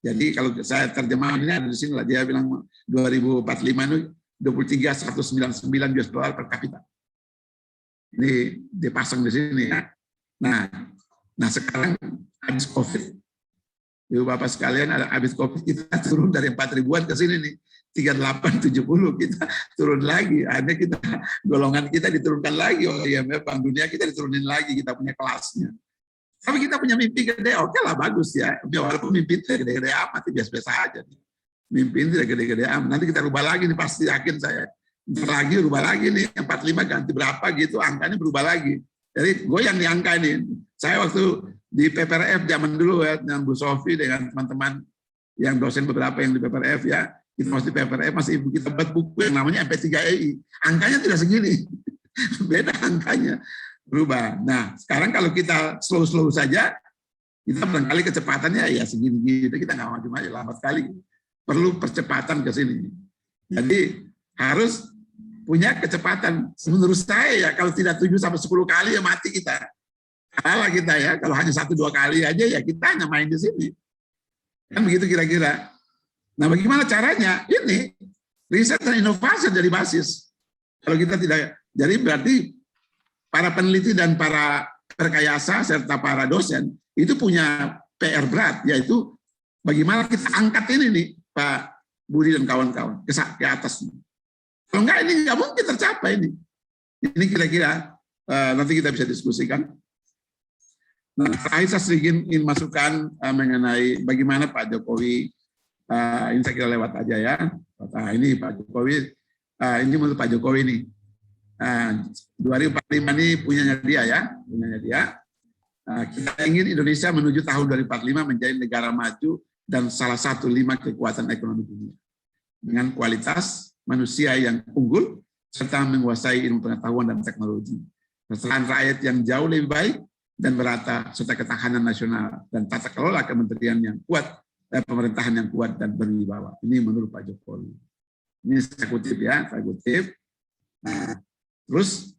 Jadi kalau saya terjemah ini ada di sini lah, dia bilang 2045 itu 23.199 US dollar per kapita. Ini dipasang di sini ya. Nah sekarang habis COVID, Ibu Bapak sekalian, habis COVID kita turun dari 4.000-an ke sini nih. 38, 70 kita turun lagi. Akhirnya kita golongan kita diturunkan lagi oleh IMF, Bank Dunia kita diturunin lagi, kita punya kelasnya. Tapi kita punya mimpi gede, oke lah bagus ya. Walaupun mimpi itu gede-gede amat, biasa-biasa aja. Mimpi itu gede-gede amat. Nanti kita rubah lagi nih, pasti yakin saya. Ntar lagi rubah lagi nih, 45 ganti berapa gitu, angkanya berubah lagi. Jadi goyang di angka ini. Saya waktu di PPRF zaman dulu ya, dengan Bu Sofi, dengan teman-teman yang dosen beberapa yang di PPRF ya, kita masih PPRF, masih ibu kita buat buku yang namanya MP3EI. Angkanya tidak segini. Beda angkanya. Berubah. Nah, sekarang kalau kita slow-slow saja, kita barangkali kecepatannya ya segini-gini. Kita nggak maju-maju, lambat sekali. Perlu percepatan ke sini. Jadi harus punya kecepatan. Menurut saya ya, kalau tidak 7 sampai 10 kali ya mati kita. Kalah kita ya. Kalau hanya 1-2 kali aja ya kita hanya main di sini. Kan begitu kira-kira. Nah, bagaimana caranya? Ini riset dan inovasi jadi basis. Kalau kita tidak, jadi berarti para peneliti dan para perkayasa serta para dosen itu punya PR berat, yaitu bagaimana kita angkat ini nih, Pak Budi dan kawan-kawan ke atas. Kalau enggak ini nggak mungkin tercapai ini. Ini kira-kira nanti kita bisa diskusikan. Nah, terakhir saya sedikit ingin masukkan mengenai bagaimana Pak Jokowi. Ini saya kira lewat aja ya. Nah, ini Pak Jokowi, ini menurut Pak Jokowi nih. 2045 ini punyanya dia ya, kita ingin Indonesia menuju tahun 2045 menjadi negara maju dan salah satu 5 kekuatan ekonomi dunia dengan kualitas manusia yang unggul serta menguasai ilmu pengetahuan dan teknologi, kesejahteraan rakyat yang jauh lebih baik dan merata serta ketahanan nasional dan tata kelola kementerian yang kuat. Pemerintahan yang kuat dan berwibawa. Ini menurut Pak Jokowi. Ini saya kutip ya, saya kutip. Nah, terus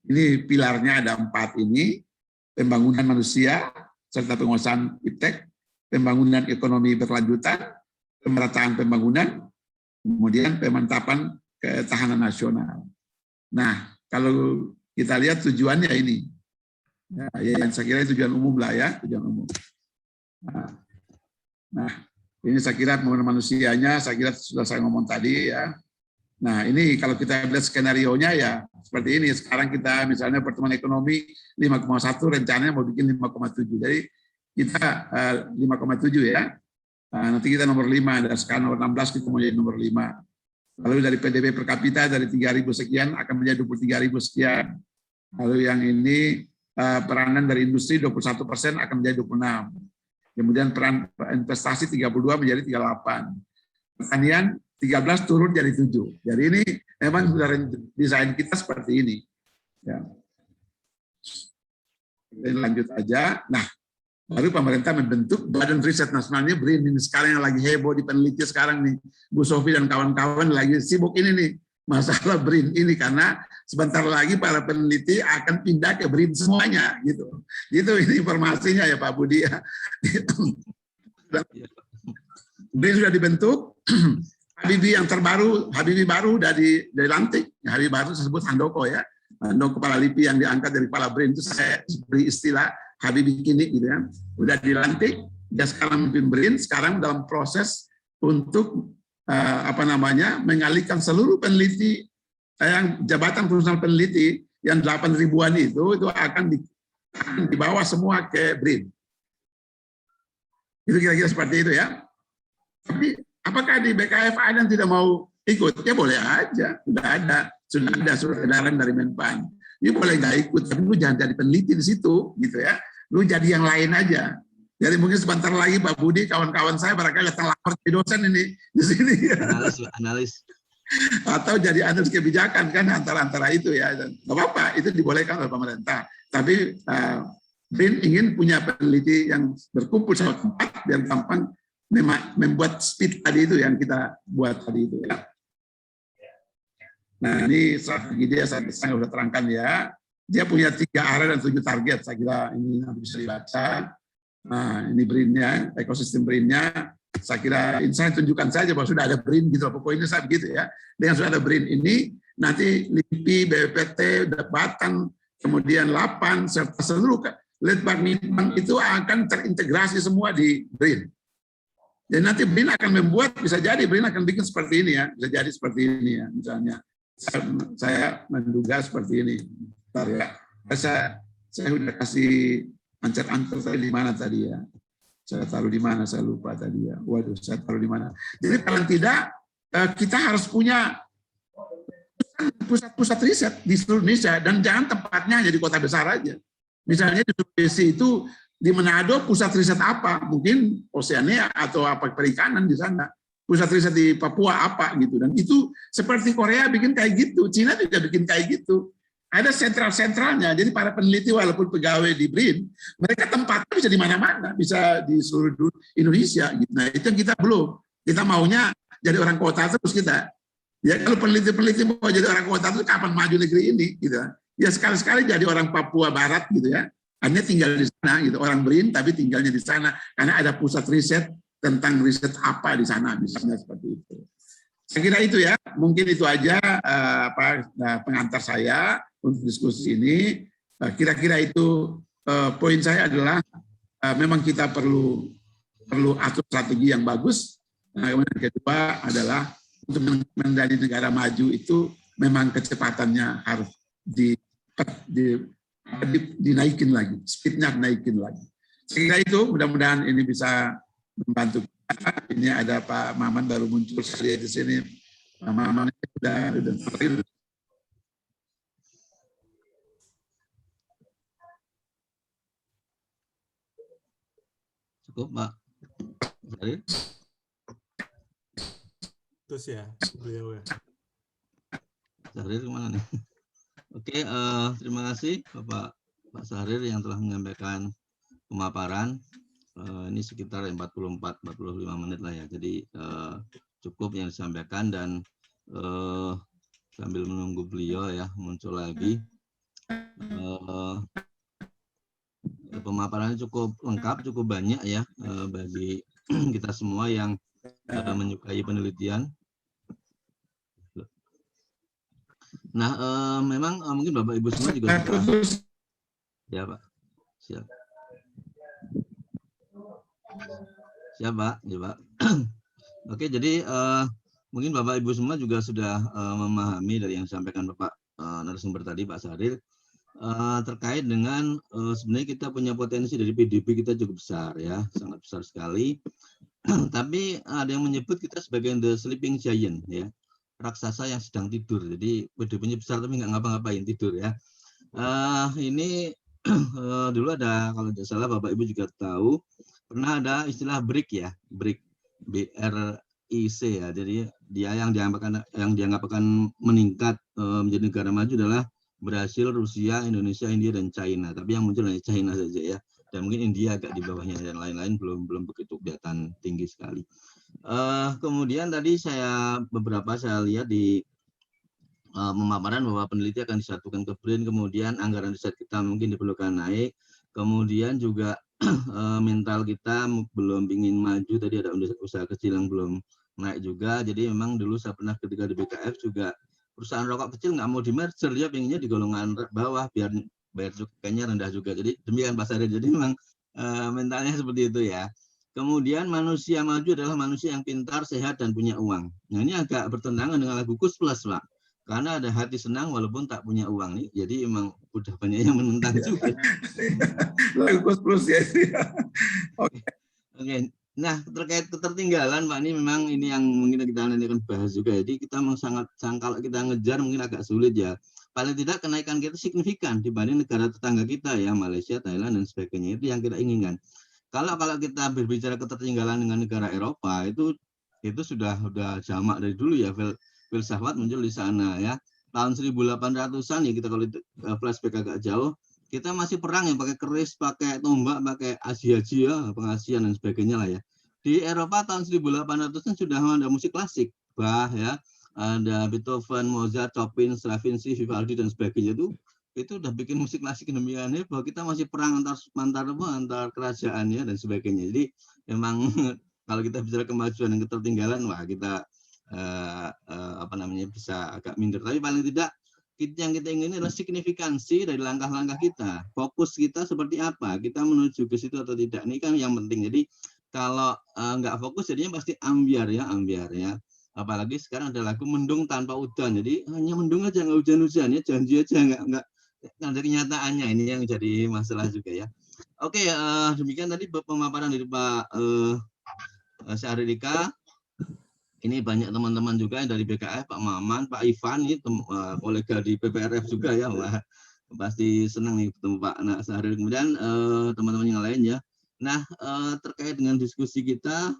ini pilarnya ada 4 ini, pembangunan manusia, serta penguasaan iptek, pembangunan ekonomi berkelanjutan, pemerataan pembangunan, kemudian pemantapan ketahanan nasional. Nah, kalau kita lihat tujuannya ini, ya, yang saya kira tujuan umum lah ya, tujuan umum. Nah, ini saya kira pembangunan manusianya, saya kira sudah saya ngomong tadi ya. Nah, ini kalau kita lihat skenario-nya ya seperti ini. Sekarang kita misalnya pertumbuhan ekonomi 5,1, rencananya mau bikin 5,7. Jadi kita 5,7 ya. Nanti kita nomor 5, dan sekarang nomor 16 kita mau jadi nomor 5. Lalu dari PDB per kapita dari 3.000 sekian akan menjadi 23.000 sekian. Lalu yang ini peranan dari industri 21% akan menjadi 26. Kemudian peran investasi 32 menjadi 38. Pertanian 13 turun jadi 7. Jadi ini memang sudah desain kita seperti ini. Ya. Kita lanjut aja. Nah, baru pemerintah membentuk Badan Riset Nasionalnya BRIN. Ini sekarang yang lagi heboh di peneliti sekarang nih. Bu Sofi dan kawan-kawan lagi sibuk ini nih. Masalah BRIN ini karena sebentar lagi para peneliti akan pindah ke BRIN semuanya gitu. Gitu ini informasinya ya Pak Budi ya. BRIN sudah dibentuk. Habibie yang terbaru, Habibie baru dari dilantik. Habibie baru disebut Handoko ya. Handoko kepala LIPI yang diangkat dari kepala BRIN itu saya beri istilah Habibie kini gitu ya. Udah dilantik, dia sekarang memimpin BRIN, sekarang dalam proses untuk mengalihkan seluruh peneliti yang jabatan profesional peneliti yang 8 ribuan itu akan dibawa semua ke BRIN. Itu kira-kira seperti itu ya. Tapi apakah di BKF ada yang tidak mau ikut? Ya boleh aja, sudah ada surat edaran dari Menpan. Ini boleh nggak ikut, tapi lu jangan jadi peneliti di situ, gitu ya. Lu jadi yang lain aja. Jadi mungkin sebentar lagi Pak Budi, kawan-kawan saya barangkali datang lapor jadi dosen ini di sini. Analis. Atau jadi analis kebijakan kan antara itu ya. Nggak apa-apa, itu dibolehkan oleh pemerintah. Tapi BRIN ingin punya peneliti yang berkumpul satu tempat biar gampang membuat speed tadi itu yang kita buat tadi itu ya. Nah ini strategi dia saya sudah terangkan ya. Dia punya 3 area dan 7 target. Saya kira ini nanti bisa dibaca. Nah ini BRIN-nya, ekosistem BRIN-nya. Saya kira ini saya tunjukkan saja bahwa sudah ada BRIN gitu. Pokoknya saya begitu ya. Dengan sudah ada BRIN ini, nanti LIPI, BPPT, Batan, kemudian LAPAN, serta seluruh Litbang itu akan terintegrasi semua di BRIN. Dan nanti BRIN akan membuat, bisa jadi BRIN akan bikin seperti ini ya, bisa jadi seperti ini ya, misalnya. Saya menduga seperti ini. Bentar ya. Saya sudah kasih ancer-ancer saya di mana tadi ya. Saya taruh di mana, saya lupa tadi ya. Waduh, saya taruh di mana. Jadi paling tidak, kita harus punya pusat-pusat riset di seluruh Indonesia, dan jangan tempatnya hanya di kota besar aja. Misalnya di Sulawesi itu, di Manado pusat riset apa? Mungkin Oceania atau apa perikanan di sana. Pusat riset di Papua apa gitu. Dan itu seperti Korea bikin kayak gitu, Cina juga bikin kayak gitu. Ada sentral-sentralnya. Jadi para peneliti walaupun pegawai di BRIN, mereka tempatnya bisa di mana-mana, bisa di seluruh Indonesia gitu. Nah, itu yang kita belum. Kita maunya jadi orang kota terus kita. Ya kalau peneliti-peneliti mau jadi orang kota terus kapan maju negeri ini gitu. Ya sekali-sekali jadi orang Papua Barat gitu ya. Hanya tinggal di sana gitu, orang BRIN tapi tinggalnya di sana karena ada pusat riset tentang riset apa di sana, misalnya seperti itu. Saya kira itu ya, mungkin itu aja pengantar saya untuk diskusi ini. Kira-kira itu poin saya adalah memang kita perlu atur strategi yang bagus. Kemudian yang kedua adalah untuk menjadi negara maju itu memang kecepatannya harus dinaikin lagi, speednya naikin lagi. Sehingga itu mudah-mudahan ini bisa membantu kita. Ini ada Pak Maman baru muncul sekali di sini. Pak Maman sudah cukup Pak. Jadi terus ya beliau ya. Syahrir kemana nih? Oke, terima kasih Pak Syahrir yang telah menyampaikan pemaparan. Ini sekitar 44-45 menit lah ya. Jadi cukup yang disampaikan, dan sambil menunggu beliau ya muncul lagi. Pemaparannya cukup lengkap, cukup banyak ya bagi kita semua yang menyukai penelitian. Nah, memang mungkin Bapak Ibu semua juga sudah. Ya Pak, siap. Siap Pak, ya Pak. Oke, jadi mungkin Bapak Ibu semua juga sudah memahami dari yang disampaikan Bapak narasumber tadi Pak Sahril terkait dengan sebenarnya kita punya potensi dari PDB kita cukup besar ya, sangat besar sekali. Tapi ada yang menyebut kita sebagai the sleeping giant ya, raksasa yang sedang tidur. Jadi PDB-nya besar tapi nggak ngapa-ngapain, tidur ya. Ini dulu ada, kalau tidak salah Bapak Ibu juga tahu, pernah ada istilah BRIC ya, BRIC, BRIC ya. Jadi dia yang dianggap akan meningkat menjadi negara maju adalah Brasil, Rusia, Indonesia, India, dan China. Tapi yang muncul hanya China saja ya. Dan mungkin India agak di bawahnya, dan lain-lain belum begitu kelihatan tinggi sekali. Kemudian tadi beberapa saya lihat di pemaparan bahwa peneliti akan disatukan ke BRIN, kemudian anggaran riset kita mungkin diperlukan naik, kemudian juga mental kita belum ingin maju, tadi ada usaha kecil yang belum naik juga. Jadi memang dulu saya pernah ketika di BKF juga perusahaan rokok kecil nggak mau di merger, dia pengennya di golongan bawah biar bayar cukainya rendah juga. Jadi demikian Pak Sahril. Jadi memang mentalnya seperti itu ya. Kemudian manusia maju adalah manusia yang pintar, sehat, dan punya uang. Nah ini agak bertentangan dengan lagu Kus Plus Pak. Karena ada hati senang walaupun tak punya uang nih. Jadi emang udah banyak yang menentang juga. Lagu Kus Plus ya. Oke. Nah, terkait ketertinggalan Pak, ini memang ini yang mungkin kita nanti akan bahas juga. Jadi kita memang sangat kalau kita ngejar mungkin agak sulit ya. Paling tidak kenaikan kita signifikan dibanding negara tetangga kita ya, Malaysia, Thailand, dan sebagainya. Itu yang kita inginkan. Kalau kita berbicara ketertinggalan dengan negara Eropa, itu sudah jamak dari dulu ya, filsafat muncul di sana ya. Tahun 1800-an ya, kita kalau flashback agak jauh, kita masih perang yang pakai keris, pakai tombak, pakai aji-aji ya, pengasian dan sebagainya lah ya. Di Eropa tahun 1800-an sudah ada musik klasik, Bach ya, ada Beethoven, Mozart, Chopin, Stravinsky, Vivaldi dan sebagainya. Itu udah bikin musik klasik demikian bahwa kita masih perang antar kerajaannya dan sebagainya. Jadi memang kalau kita bicara kemajuan dan ketertinggalan, wah kita bisa agak minder. Tapi paling tidak yang kita ingin adalah signifikansi dari langkah-langkah kita. Fokus kita seperti apa? Kita menuju ke situ atau tidak? Ini kan yang penting. Jadi kalau nggak fokus jadinya pasti ambiar ya. Apalagi sekarang ada lagu mendung tanpa udan. Jadi hanya mendung aja, nggak hujan-hujan ya, janji aja nggak ada kenyataannya. Ini yang jadi masalah juga ya. Oke, demikian tadi pemaparan dari Pak Syahrika. Ini banyak teman-teman juga dari BKF, Pak Maman, Pak Ivan, ini kolega di PPRF juga ya. Wah, pasti senang nih ketemu Pak Syahril. Kemudian teman-teman yang lain ya. Nah, terkait dengan diskusi kita,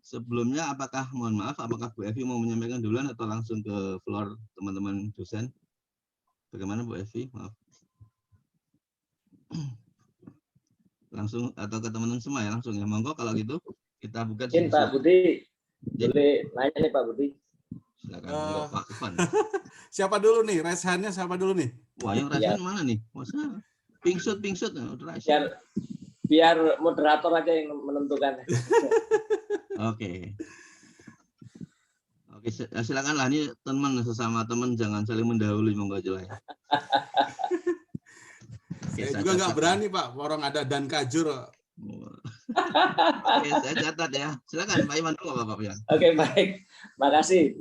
sebelumnya mohon maaf, apakah Bu Evi mau menyampaikan duluan atau langsung ke floor teman-teman dosen? Bagaimana Bu Evi? Maaf. Langsung atau ke teman-teman semua ya, langsung ya. Monggo kalau gitu kita buka. Pak Budi, boleh nanya nih Pak Budi? Silakan, Pak Ivan. Siapa dulu nih? Raise hand-nya siapa dulu nih? Wah, yang raise hand mana nih? Masa pingsut. Biar moderator aja yang menentukan. Oke, silakanlah, ini teman sesama teman, jangan saling mendahului, monggo aja lah ya. Saya juga nggak berani Pak, orang ada dan kajur. Oke, saya catat ya. Silakan Pak Iman dulu Bapak ya. Oke, baik. Makasih.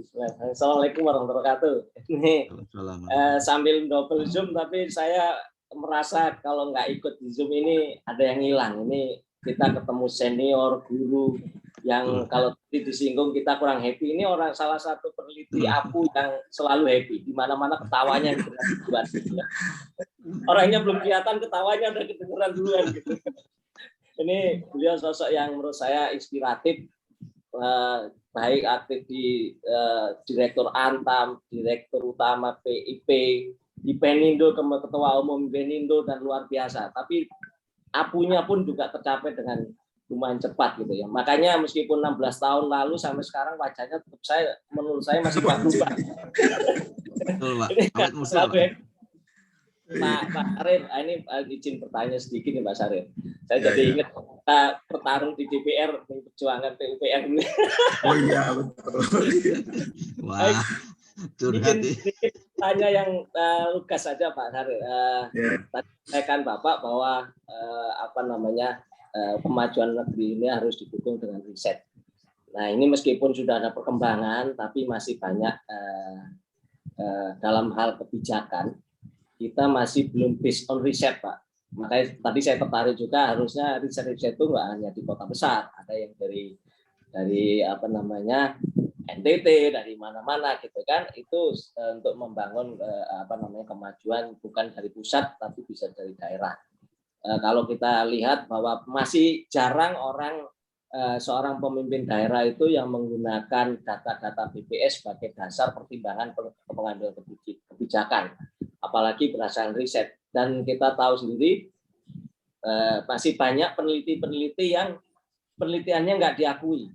Assalamualaikum warahmatullahi wabarakatuh. Ini sambil double Zoom, tapi saya merasa kalau nggak ikut di Zoom ini ada yang hilang. Ini kita ketemu senior, guru, yang kalau disinggung kita kurang happy. Ini salah satu peneliti APU yang selalu happy. Di mana-mana ketawanya duluan. Orangnya belum kelihatan, ketawanya udah kedengeran duluan gitu. Ini beliau sosok yang menurut saya inspiratif, baik aktif di Direktur Antam, Direktur Utama PIP, di Penindo, Ketua Umum Penindo, dan luar biasa. Tapi apunya pun juga tercapai dengan lumayan cepat gitu ya. Makanya meskipun 16 tahun lalu sampai sekarang wajahnya tetap menurut saya masih bagus, Pak. Betul, Pak. Awet muda, Pak. Pak Sarif, ini izin bertanya sedikit nih Pak Sarif. Saya jadi ingat kita bertarung di DPR perjuangan PUPR ini. Oh iya, betul. Wah, curhat. Tanya yang lugas saja Pak Sarif. Tadi sampaikan Bapak bahwa kemajuan negeri ini harus didukung dengan riset. Nah ini meskipun sudah ada perkembangan, tapi masih banyak dalam hal kebijakan kita masih belum based on riset, Pak. Makanya tadi saya tertarik juga harusnya riset-riset itu nggak hanya di kota besar, ada yang dari NTT, dari mana-mana gitu kan, itu untuk membangun kemajuan bukan dari pusat tapi bisa dari daerah. Kalau kita lihat bahwa masih jarang seorang pemimpin daerah itu yang menggunakan data-data BPS sebagai dasar pertimbangan pengambilan kebijakan, apalagi berdasarkan riset. Dan kita tahu sendiri masih banyak peneliti-peneliti yang penelitiannya nggak diakui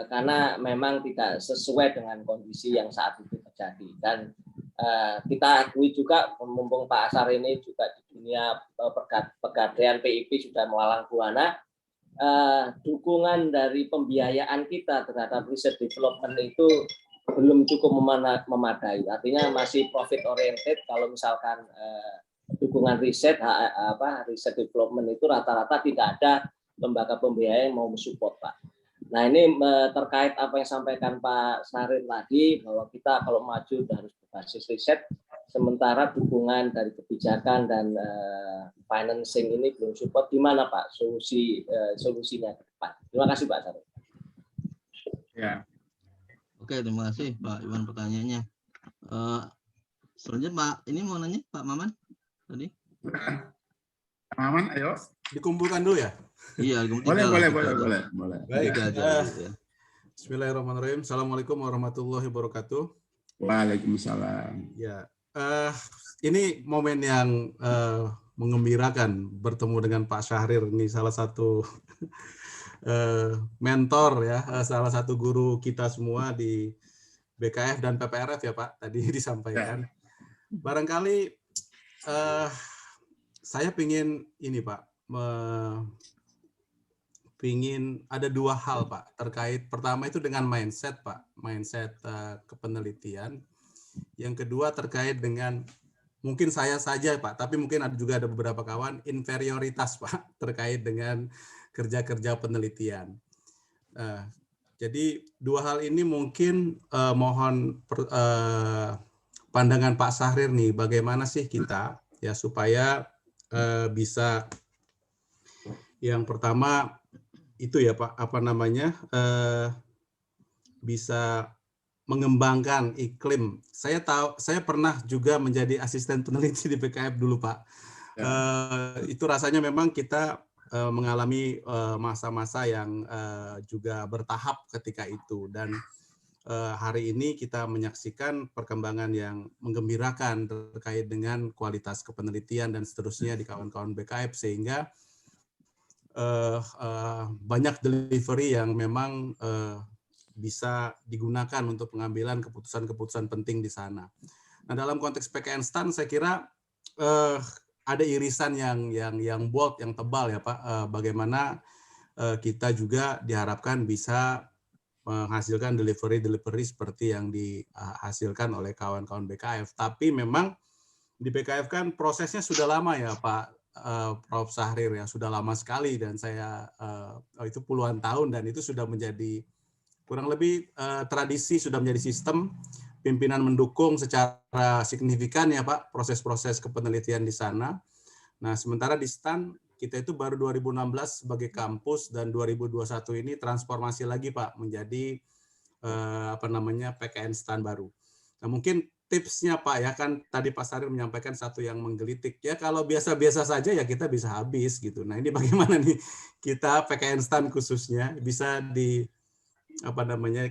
karena memang tidak sesuai dengan kondisi yang saat itu terjadi. Dan kita akui juga, mumpung Pak Asar ini juga di dunia pegadaian PIP sudah melalang buana, dukungan dari pembiayaan kita terhadap riset development itu belum cukup memadai. Artinya masih profit oriented. Kalau misalkan dukungan riset development itu rata-rata tidak ada lembaga pembiayaan yang mau mensupport, Pak. Nah ini terkait apa yang disampaikan Pak Sarif tadi, bahwa kita kalau maju harus berbasis riset, sementara dukungan dari kebijakan dan financing ini belum support. Gimana Pak solusinya ke depan? Terima kasih Pak Sarif. Ya. Oke, terima kasih Pak Iwan pertanyaannya. Selanjutnya Pak, ini mau nanya Pak Maman tadi. Pak Maman, ayo. Dikumpulkan dulu ya? Iya, boleh. Baik. Bismillahirrahmanirrahim. Assalamualaikum warahmatullahi wabarakatuh. Waalaikumsalam. Ya, ini momen yang mengembirakan bertemu dengan Pak Syahrir, ini salah satu mentor ya, salah satu guru kita semua di BKF dan PPRF ya Pak, tadi disampaikan. Barangkali saya pingin ini Pak, pingin ada dua hal Pak terkait, pertama itu dengan mindset Pak, mindset kepenelitian. Yang kedua terkait dengan, mungkin saya saja Pak, tapi mungkin ada beberapa kawan, inferioritas Pak terkait dengan kerja-kerja penelitian. Jadi dua hal ini mungkin mohon pandangan Pak Syahrir nih, bagaimana sih kita ya supaya bisa, yang pertama itu ya Pak, bisa mengembangkan iklim. Saya pernah juga menjadi asisten peneliti di BKF dulu Pak. Itu rasanya memang kita mengalami masa-masa yang juga bertahap ketika itu, dan hari ini kita menyaksikan perkembangan yang menggembirakan terkait dengan kualitas kepenelitian dan seterusnya di kawan-kawan BKF, sehingga banyak delivery yang memang bisa digunakan untuk pengambilan keputusan-keputusan penting di sana. Nah, dalam konteks PKN STAN saya kira ada irisan yang bold, yang tebal ya Pak. Bagaimana kita juga diharapkan bisa menghasilkan delivery seperti yang dihasilkan oleh kawan-kawan BKF. Tapi memang di BKF kan prosesnya sudah lama ya Pak Prof. Syahrir, ya sudah lama sekali, dan saya itu puluhan tahun, dan itu sudah menjadi kurang lebih tradisi, sudah menjadi sistem pimpinan mendukung secara signifikan ya Pak proses-proses kepenelitian di sana. Nah, sementara di STAN kita itu baru 2016 sebagai kampus, dan 2021 ini transformasi lagi Pak menjadi PKN STAN baru. Nah, mungkin tipsnya Pak ya, kan tadi Pak Syahrir menyampaikan satu yang menggelitik ya, kalau biasa-biasa saja ya kita bisa habis gitu. Nah, ini bagaimana nih kita PKN STAN khususnya bisa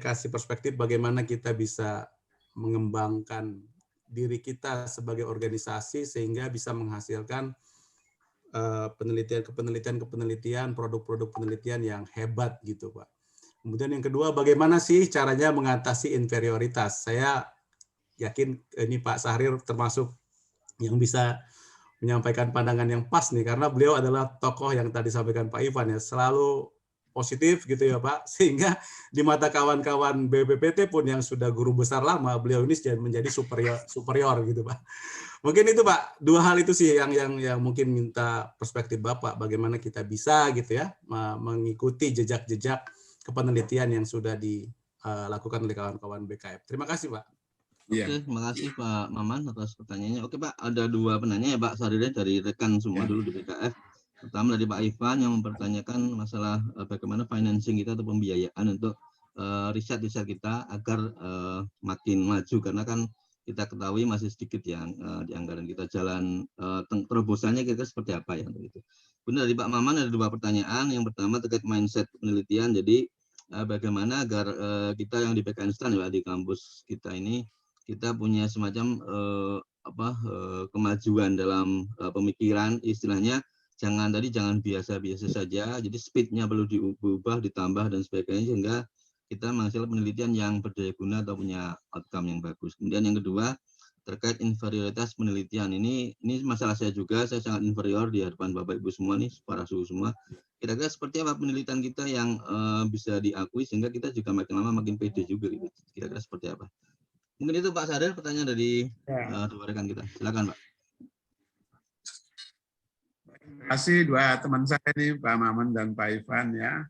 kasih perspektif bagaimana kita bisa mengembangkan diri kita sebagai organisasi sehingga bisa menghasilkan penelitian, produk-produk penelitian yang hebat gitu, Pak. Kemudian yang kedua, bagaimana sih caranya mengatasi inferioritas? Saya yakin ini Pak Syahrir termasuk yang bisa menyampaikan pandangan yang pas nih, karena beliau adalah tokoh yang tadi sampaikan Pak Ivan ya, selalu positif gitu ya Pak, sehingga di mata kawan-kawan BPPT pun yang sudah guru besar lama, beliau ini menjadi superior gitu Pak. Mungkin itu Pak, dua hal itu sih yang mungkin minta perspektif Bapak, bagaimana kita bisa gitu ya mengikuti jejak-jejak kepenelitian yang sudah dilakukan oleh kawan-kawan BKF. Terima kasih Pak. Oke, terima kasih Pak Maman atas pertanyaannya. Oke Pak, ada dua penanya ya Pak Syahrir dari rekan semua dulu di BKF. Pertama dari Pak Ivan yang mempertanyakan masalah bagaimana financing kita atau pembiayaan untuk riset-riset kita agar makin maju, karena kan kita ketahui masih sedikit yang di anggaran kita. Jalan terobosannya kira-kira seperti apa ya untuk itu. Kemudian dari Pak Maman ada dua pertanyaan. Yang pertama terkait mindset penelitian. Jadi bagaimana agar kita yang di PKN STAN ya di kampus kita ini kita punya semacam kemajuan dalam pemikiran, istilahnya jangan biasa-biasa saja, jadi speednya perlu diubah, ditambah dan sebagainya, sehingga kita menghasilkan penelitian yang berdaya guna atau punya outcome yang bagus. Kemudian yang kedua terkait inferioritas penelitian, ini masalah saya juga, saya sangat inferior di hadapan Bapak Ibu semua nih, para suhu semua. Kira-kira seperti apa penelitian kita yang bisa diakui sehingga kita juga makin lama makin pede juga gitu. Kira-kira seperti apa? Mungkin itu Pak Syahrir, pertanyaan dari dua rekan kita. Silakan Pak. Terima kasih dua teman saya ini, Pak Maman dan Pak Ivan ya.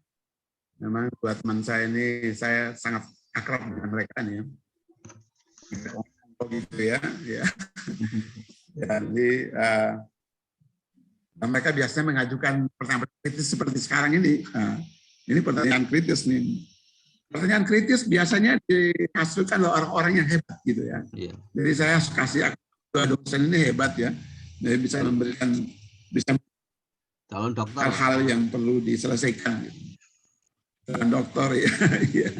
Memang dua teman saya ini, saya sangat akrab dengan mereka nih. Gitu ya. Jadi mereka biasanya mengajukan pertanyaan kritis seperti sekarang ini. Ini pertanyaan kritis nih. Pertanyaan kritis biasanya dihasilkan oleh orang-orang yang hebat gitu ya. Iya. Jadi saya kasih dosen ini hebat ya. Jadi bisa memberikan calon dokter, hal-hal yang perlu diselesaikan. Gitu. Calon dokter ya.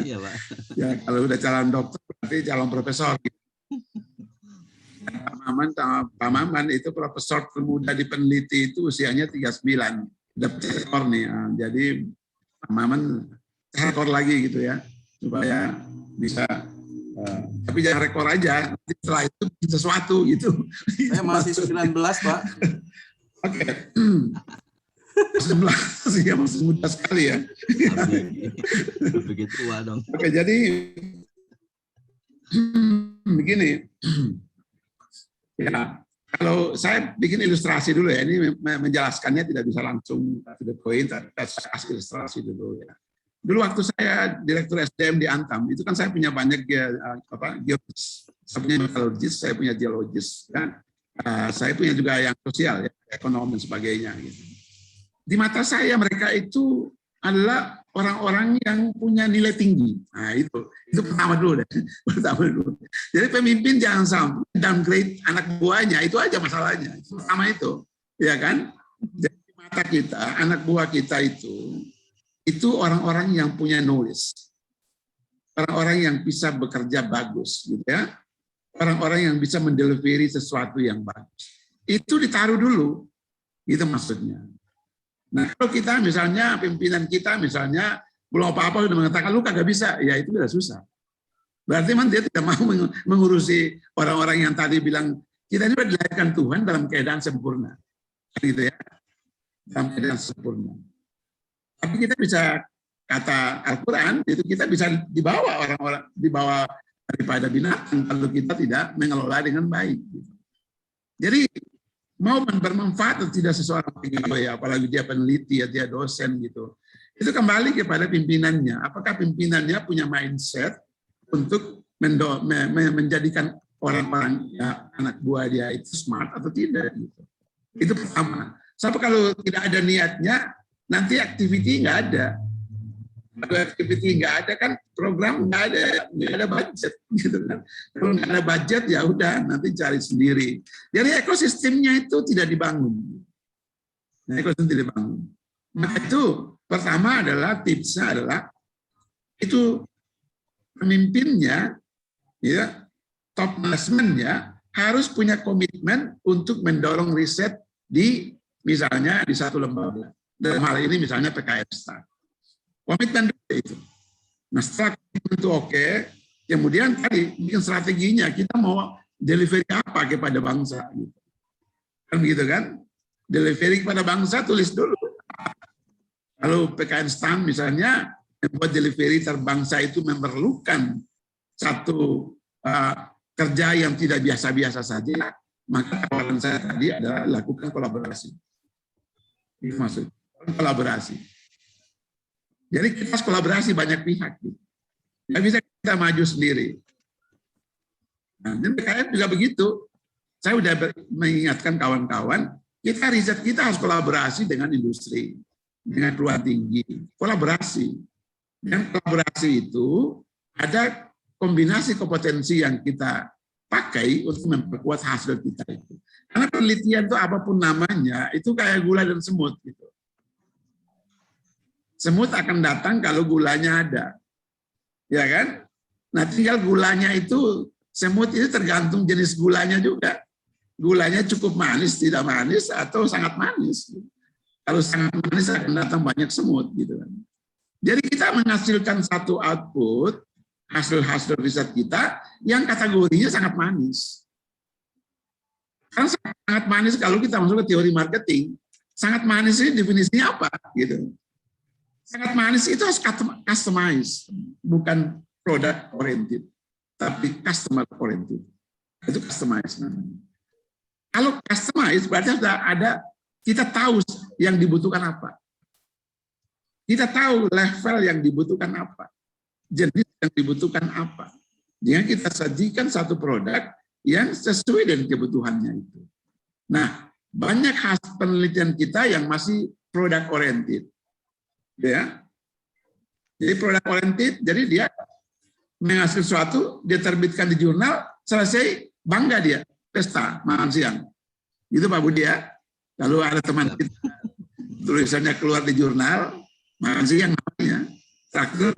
Iya Pak. Ya kalau udah calon dokter berarti calon profesor. Gitu. Pak Maman itu profesor termuda di peneliti itu usianya 39. Dapat rekor nih. Jadi Pak Maman rekor lagi gitu ya, supaya bisa tapi jangan rekor aja, setelah itu sesuatu gitu. Saya masih 19 Pak. Oke. 19 ya, masih muda sekali ya. Begitu tua dong. Oke, jadi begini ya, kalau saya bikin ilustrasi dulu ya, ini menjelaskannya tidak bisa langsung to the point, tapi saya kasih ilustrasi dulu ya. Dulu waktu saya direktur SDM di Antam, itu kan saya punya banyak geologis. Saya punya geologis, saya punya geologis. Ya. Saya punya juga yang sosial, ya, ekonomi dan sebagainya. Gitu. Di mata saya mereka itu adalah orang-orang yang punya nilai tinggi. Nah itu pertama dulu deh. Pertama dulu. Jadi pemimpin jangan sampai downgrade anak buahnya, itu aja masalahnya. Pertama itu, ya kan? Jadi di mata kita, anak buah kita itu orang-orang yang punya knowledge, orang-orang yang bisa bekerja bagus, gitu ya, orang-orang yang bisa mendelivery sesuatu yang bagus. Itu ditaruh dulu, gitu maksudnya. Nah kalau kita misalnya pimpinan kita misalnya belum apa-apa sudah mengatakan lu kagak bisa, ya itu sudah susah. Berarti memang dia tidak mau mengurusi orang-orang yang tadi bilang kita ini sudah dilahirkan Tuhan dalam keadaan sempurna, gitu ya, dalam keadaan sempurna. Tapi kita bisa kata Al-Quran itu kita bisa dibawa orang-orang dibawa daripada binatang kalau kita tidak mengelola dengan baik. Jadi mau bermanfaat atau tidak seseorang pegawai, apalagi dia peneliti ya dia dosen gitu, itu kembali kepada pimpinannya. Apakah pimpinannya punya mindset untuk menjadikan orang-orang ya, anak buah dia itu smart atau tidak? Gitu. Itu pertama. Sebab kalau tidak ada niatnya, nanti activity nggak ada. Kalau activity nggak ada kan program nggak ada budget gitu kan. Kalau nggak ada budget ya udah nanti cari sendiri. Jadi ekosistemnya itu tidak dibangun. Nah, ekosistem tidak dibangun. Maka itu pertama adalah tipsnya adalah itu pemimpinnya ya top manajemennya harus punya komitmen untuk mendorong riset di misalnya di satu lembaga. Dalam hal ini misalnya PKN STAN. Komitmen itu. Nah setelah komitmen itu oke, kemudian tadi bikin strateginya, kita mau delivery apa kepada bangsa. Gitu. Kan begitu kan? Delivery kepada bangsa, tulis dulu. Kalau PKN STAN misalnya, membuat delivery terbangsa itu memerlukan satu kerja yang tidak biasa-biasa saja, maka tawaran saya tadi adalah lakukan kolaborasi. Ini maksud kolaborasi. Jadi kita harus kolaborasi banyak pihak. Nggak bisa kita maju sendiri. Nah, dan PKN juga begitu. Saya sudah mengingatkan kawan-kawan, riset kita harus kolaborasi dengan industri, dengan perguruan tinggi, kolaborasi. Dan kolaborasi itu ada kombinasi kompetensi yang kita pakai untuk memperkuat hasil kita itu. Karena penelitian itu apapun namanya, itu kayak gula dan semut. Gitu. Semut akan datang kalau gulanya ada. Ya kan? Nah tinggal gulanya itu, semut itu tergantung jenis gulanya juga. Gulanya cukup manis, tidak manis, atau sangat manis. Kalau sangat manis akan datang banyak semut. Gitu kan. Jadi kita menghasilkan satu output, hasil-hasil riset kita, yang kategorinya sangat manis. Karena sangat manis kalau kita masuk ke teori marketing, sangat manis ini definisinya apa? Gitu. Sangat manis itu harus customize, bukan product oriented, tapi customer oriented. Itu customize namanya. Kalau customize berarti sudah ada, kita tahu yang dibutuhkan apa. Kita tahu level yang dibutuhkan apa. Jenis yang dibutuhkan apa. Jadi kita sajikan satu produk yang sesuai dengan kebutuhannya itu. Nah, banyak hasil penelitian kita yang masih product oriented. Ya. Jadi product oriented, jadi dia menghasilkan sesuatu, dia terbitkan di jurnal, selesai bangga dia, pesta makan siang. Gitu Pak Budi ya. Lalu ada teman kita tulisannya keluar di jurnal, makan siang namanya, traktir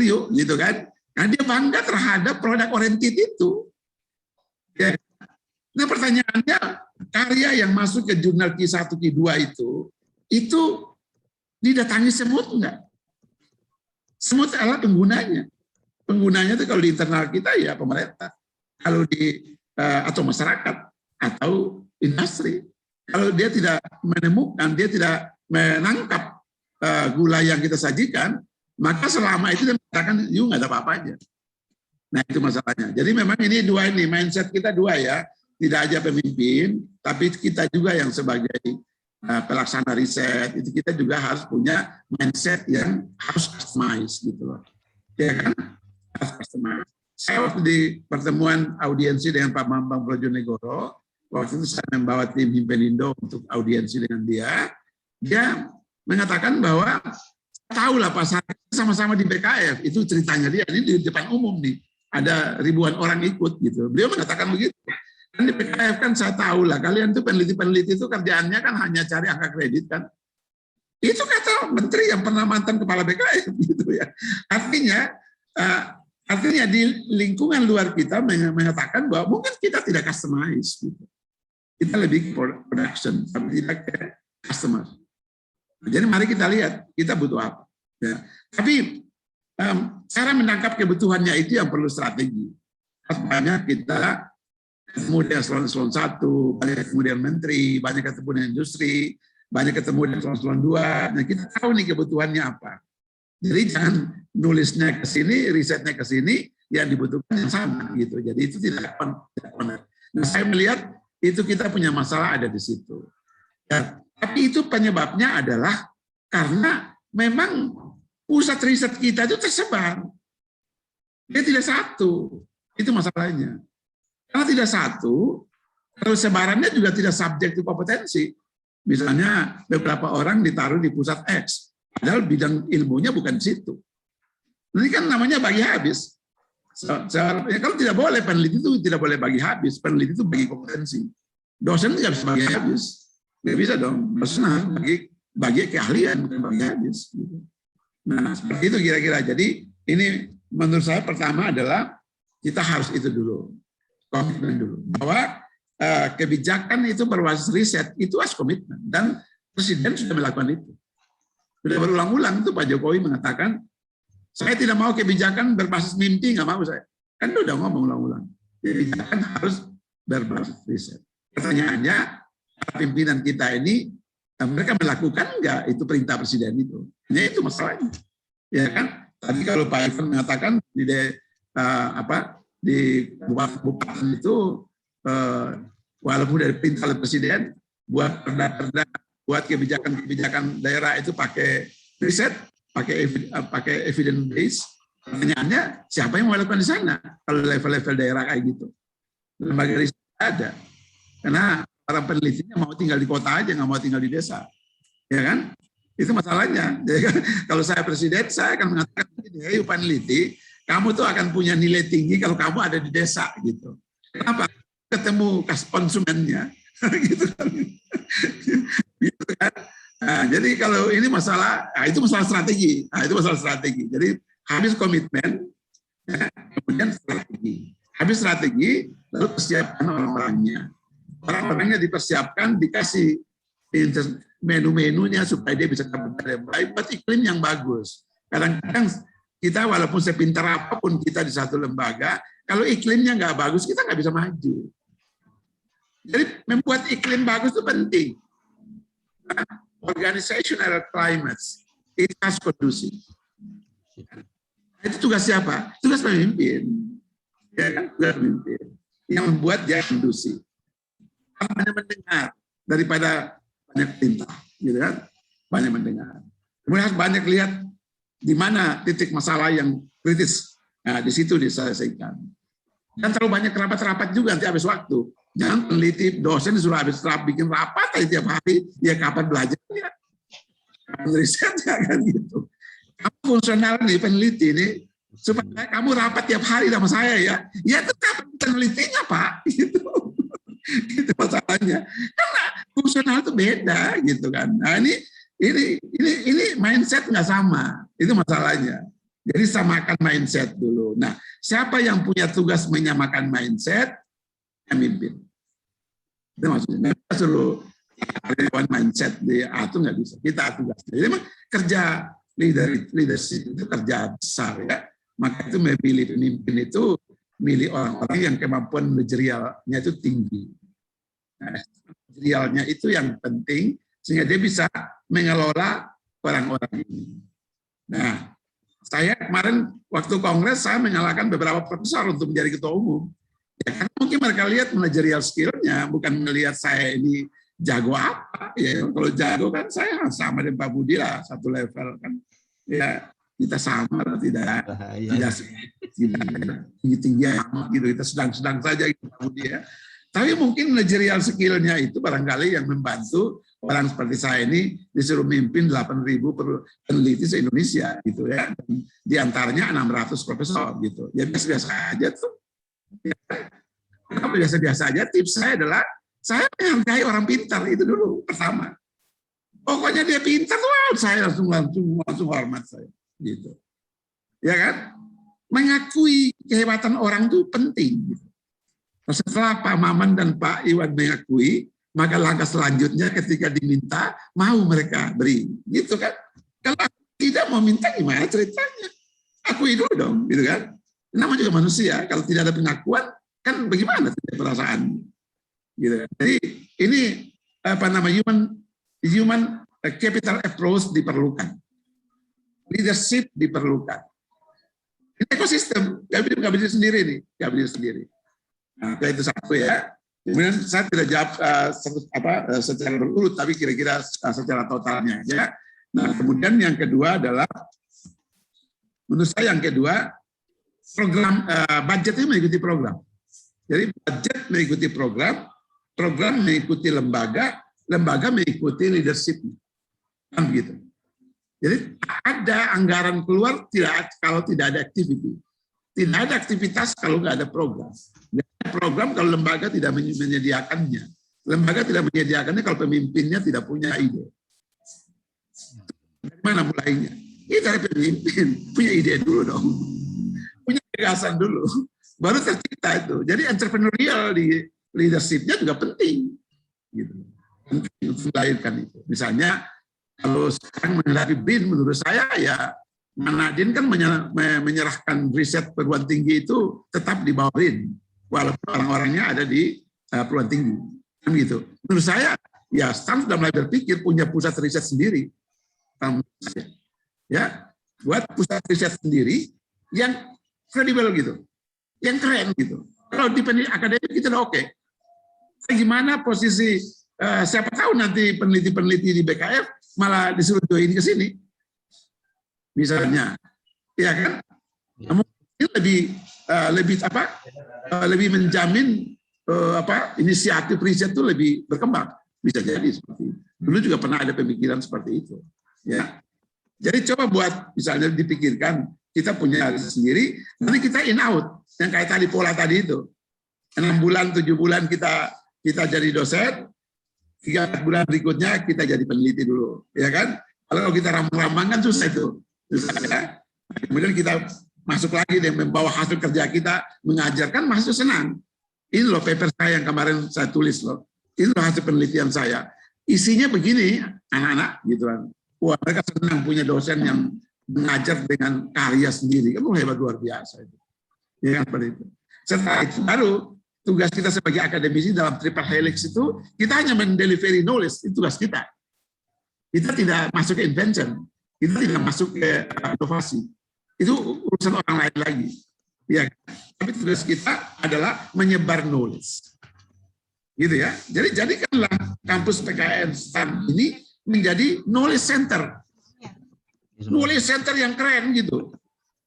yuk, gitu kan. Nah dia bangga terhadap produk oriented itu. Ya. Nah pertanyaannya, karya yang masuk ke jurnal Q1, Q2 itu didatangi semut enggak? Semut adalah penggunanya. Penggunanya itu kalau di internal kita ya pemerintah, kalau di atau masyarakat atau industri. Kalau dia tidak menemukan, dia tidak menangkap gula yang kita sajikan, maka selama itu dia mengatakan, yuk nggak ada apa-apanya. Nah itu masalahnya. Jadi memang ini dua ini, mindset kita dua ya, tidak aja pemimpin, tapi kita juga yang sebagai pelaksana riset, itu kita juga harus punya mindset yang harus customize gitu loh. Ya kan? Harus customize. Saya waktu di pertemuan audiensi dengan Pak Bambang Brojonegoro, waktu itu saya membawa tim Himpenindo untuk audiensi dengan dia mengatakan bahwa tahulah pasar sama-sama di BKF, itu ceritanya dia, ini di depan umum nih, ada ribuan orang ikut gitu. Beliau mengatakan begitu. Dan di BKF kan saya tahu lah, kalian tuh peneliti-peneliti itu kerjaannya kan hanya cari angka kredit kan. Itu kata menteri yang pernah mantan kepala BKF gitu ya. Artinya di lingkungan luar kita mengatakan bahwa mungkin kita tidak customize gitu. Kita lebih production, tapi tidak ke customer. Jadi mari kita lihat kita butuh apa. Ya. Tapi cara menangkap kebutuhannya itu yang perlu strategi. Banyak kita ketemu dengan eselon 1, banyak ketemu dengan menteri, banyak ketemu dengan industri, banyak ketemu dengan eselon 2. Nah kita tahu nih kebutuhannya apa. Jadi jangan nulisnya ke sini, risetnya ke sini, yang dibutuhkan yang sama gitu. Jadi itu tidak connect. Nah saya melihat itu kita punya masalah ada di situ. Ya, tapi itu penyebabnya adalah karena memang pusat riset kita itu tersebar. Dia tidak satu. Itu masalahnya. Karena tidak satu, kalau sebarannya juga tidak subjek to kompetensi. Misalnya beberapa orang ditaruh di pusat X, padahal bidang ilmunya bukan di situ. Ini kan namanya bagi habis. Kalau tidak boleh, peneliti itu tidak boleh bagi habis. Peneliti itu bagi kompetensi. Dosen nggak bisa bagi habis. Nggak bisa dong. Dosen harus bagi keahlian, bukan bagi habis. Nah, seperti itu kira-kira. Jadi ini menurut saya pertama adalah kita harus itu dulu. Komitmen dulu. Bahwa kebijakan itu berbasis riset, itu as komitmen. Dan Presiden sudah melakukan itu. Sudah berulang-ulang itu Pak Jokowi mengatakan, saya tidak mau kebijakan berbasis mimpi, nggak mau saya. Kan udah ngomong ulang-ulang. Kebijakan harus berbasis riset. Pertanyaannya, pimpinan kita ini, mereka melakukan nggak itu perintah Presiden itu? Ini itu masalahnya. Ya kan? Tadi kalau Pak Ivan mengatakan di kabupaten itu, walaupun dari perintah Presiden, buat perda-perda, buat kebijakan daerah itu pakai riset, pakai evidence base. Pertanyaannya, siapa yang melakukan di sana? Kalau level-level daerah kayak gitu, lembaga riset ada. Karena para penelitinya mau tinggal di kota aja, nggak mau tinggal di desa, ya kan? Itu masalahnya. Jadi kan, kalau saya Presiden, saya akan mengatakan begini, hey peneliti, kamu tuh akan punya nilai tinggi kalau kamu ada di desa, gitu. Kenapa? Ketemu konsumennya, gitu kan? Gitu kan? Nah, jadi kalau ini masalah, itu masalah strategi. Nah, itu masalah strategi. Jadi habis komitmen, ya, kemudian strategi. Habis strategi, lalu persiapkan orang-orangnya. Orang-orangnya dipersiapkan, dikasih menu-menunya supaya dia bisa kerja baik, buat iklim yang bagus. Kadang-kadang kita walaupun sepintar apapun kita di satu lembaga, kalau iklimnya nggak bagus, kita nggak bisa maju. Jadi membuat iklim bagus itu penting. Organizational climate, it has conducive. Itu tugas siapa? Tugas pemimpin. Ya kan? Tugas pemimpin. Yang membuat dia kondusif. Banyak mendengar daripada banyak perintah, gitu kan? Banyak mendengar. Kemudian banyak lihat di mana titik masalah yang kritis. Nah, di situ diselesaikan. Dan terlalu banyak rapat-rapat juga nanti habis waktu. Jangan peneliti dosen suruh habis bikin rapat aja tiap hari, ya kapan belajarnya? Kapan risetnya kan gitu. Kamu fungsional nih peneliti nih, supaya kamu rapat tiap hari sama saya ya. Ya tetap penelitinya Pak, gitu. Itu masalahnya. Karena fungsional itu beda gitu kan. Nah ini mindset nggak sama. Itu masalahnya. Jadi samakan mindset dulu. Nah, siapa yang punya tugas menyamakan mindset? Yang mimpin. Itu maksudnya. Kita suruh karyawan mindset diatur nggak bisa. Kita tugasnya. Jadi memang kerja leadership itu kerja besar ya. Maka itu memilih pemimpin itu milih orang-orang yang kemampuan manajerialnya itu tinggi. Nah, manajerialnya itu yang penting sehingga dia bisa mengelola orang-orang ini. Nah, saya kemarin waktu kongres saya mengalahkan beberapa profesor untuk menjadi ketua umum. Ya, karena mungkin mereka lihat manajerial skill-nya, bukan melihat saya ini jago apa. Ya, kalau jago kan saya sama dengan Pak Budi lah, satu level kan. Ya, kita sama lah, tidak tinggi-tinggi amat gitu, kita sedang-sedang saja gitu Pak Budi ya. Tapi mungkin managerial skill-nya itu barangkali yang membantu orang seperti saya ini disuruh mimpin 8.000 peneliti se-Indonesia gitu ya. Di antaranya 600 profesor gitu. Ya biasa-biasa aja tuh. Ya, biasa-biasa aja. Tips saya adalah saya menghargai orang pintar itu dulu pertama. Pokoknya dia pintar tuh saya langsung hormat saya gitu. Ya kan? Mengakui kehebatan orang itu penting gitu. Setelah Pak Maman dan Pak Iwan mengakui, maka langkah selanjutnya ketika diminta, mau mereka beri. Gitu kan. Kalau tidak mau minta, gimana ceritanya? Akui dulu dong, gitu kan. Namanya juga manusia, kalau tidak ada pengakuan, kan bagaimana perasaan? Gitu kan. Jadi ini human capital approach diperlukan. Leadership diperlukan. Ini ekosistem, nggak bisa sendiri nih, nggak bisa sendiri. Nah, itu satu ya. Kemudian saya tidak jawab secara berurut, tapi kira-kira secara totalnya. Ya. Nah, kemudian yang kedua adalah, menurut saya yang kedua, program budget itu mengikuti program. Jadi budget mengikuti program, program mengikuti lembaga, lembaga mengikuti leadership. Kan begitu. Jadi ada anggaran keluar kalau tidak ada activity. Tidak ada aktivitas kalau nggak ada program. Program kalau lembaga tidak menyediakannya. Lembaga tidak menyediakannya kalau pemimpinnya tidak punya ide. Dari mana mulainya? Ini dari pemimpin. Punya ide dulu dong. Punya gagasan dulu. Baru tercipta itu. Jadi entrepreneurial di leadership-nya juga penting. Gitu. Penting untuk melahirkan itu. Misalnya, kalau sekarang menghadapi BIN, menurut saya ya, Nadine kan menyerahkan riset perguruan tinggi itu tetap di bawah BIN, walaupun orang-orangnya ada di perguruan tinggi. Gitu. Menurut saya, ya STAN sudah mulai berpikir punya pusat riset sendiri. Ya, buat pusat riset sendiri yang kredibel gitu, yang keren gitu. Kalau di pendidikan akademik kita udah oke. Gimana posisi siapa tahu nanti peneliti-peneliti di BKF malah disuruh join ke sini, misalnya, ya kan? Namun ini lebih menjamin inisiatif riset itu lebih berkembang. Bisa jadi seperti itu. Dulu juga pernah ada pemikiran seperti itu. Ya, jadi coba buat misalnya dipikirkan kita punya riset sendiri, nanti kita in out yang kayak tadi pola tadi itu 6 bulan 7 bulan kita jadi dosen, 3 bulan berikutnya kita jadi peneliti dulu, ya kan? Kalau kita rambang-rambang kan susah itu. Ya. Kemudian kita masuk lagi dan membawa hasil kerja kita mengajarkan, masuk senang. Ini loh paper saya yang kemarin saya tulis loh. Ini loh hasil penelitian saya. Isinya begini, anak-anak gitu kan. Wah, mereka senang punya dosen yang mengajar dengan karya sendiri. Kan hebat luar biasa itu. Ya kan seperti itu. Setelah itu baru tugas kita sebagai akademisi dalam triple helix itu kita hanya mendelivery knowledge, itu tugas kita. Kita tidak masuk ke invention, kita tidak masuk ke inovasi. Itu urusan orang lain lagi. Ya, tapi tugas kita adalah menyebar knowledge. Gitu ya. Jadi jadikanlah kampus PKN STAN ini menjadi knowledge center. Knowledge center yang keren gitu.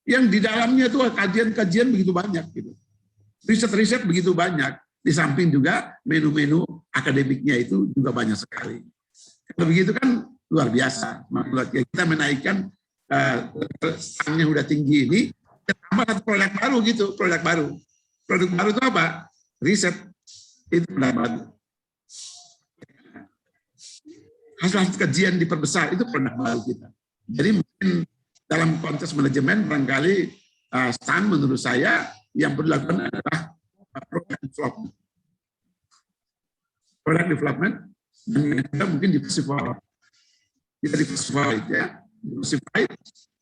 Yang di dalamnya tuh kajian-kajian begitu banyak gitu. Riset-riset begitu banyak. Di samping juga menu-menu akademiknya itu juga banyak sekali. Kalau begitu kan luar biasa. Kita menaikkan STAN yang udah tinggi ini, tambah satu produk baru gitu, produk baru. Produk baru itu apa? Riset. Itu produk baru. Hasil kajian diperbesar, itu produk baru kita. Jadi mungkin dalam konteks manajemen barangkali STAN menurut saya yang perlu dilakukan adalah product development. Product development dan kita mungkin diversify. Kita diversify ya. Diversify,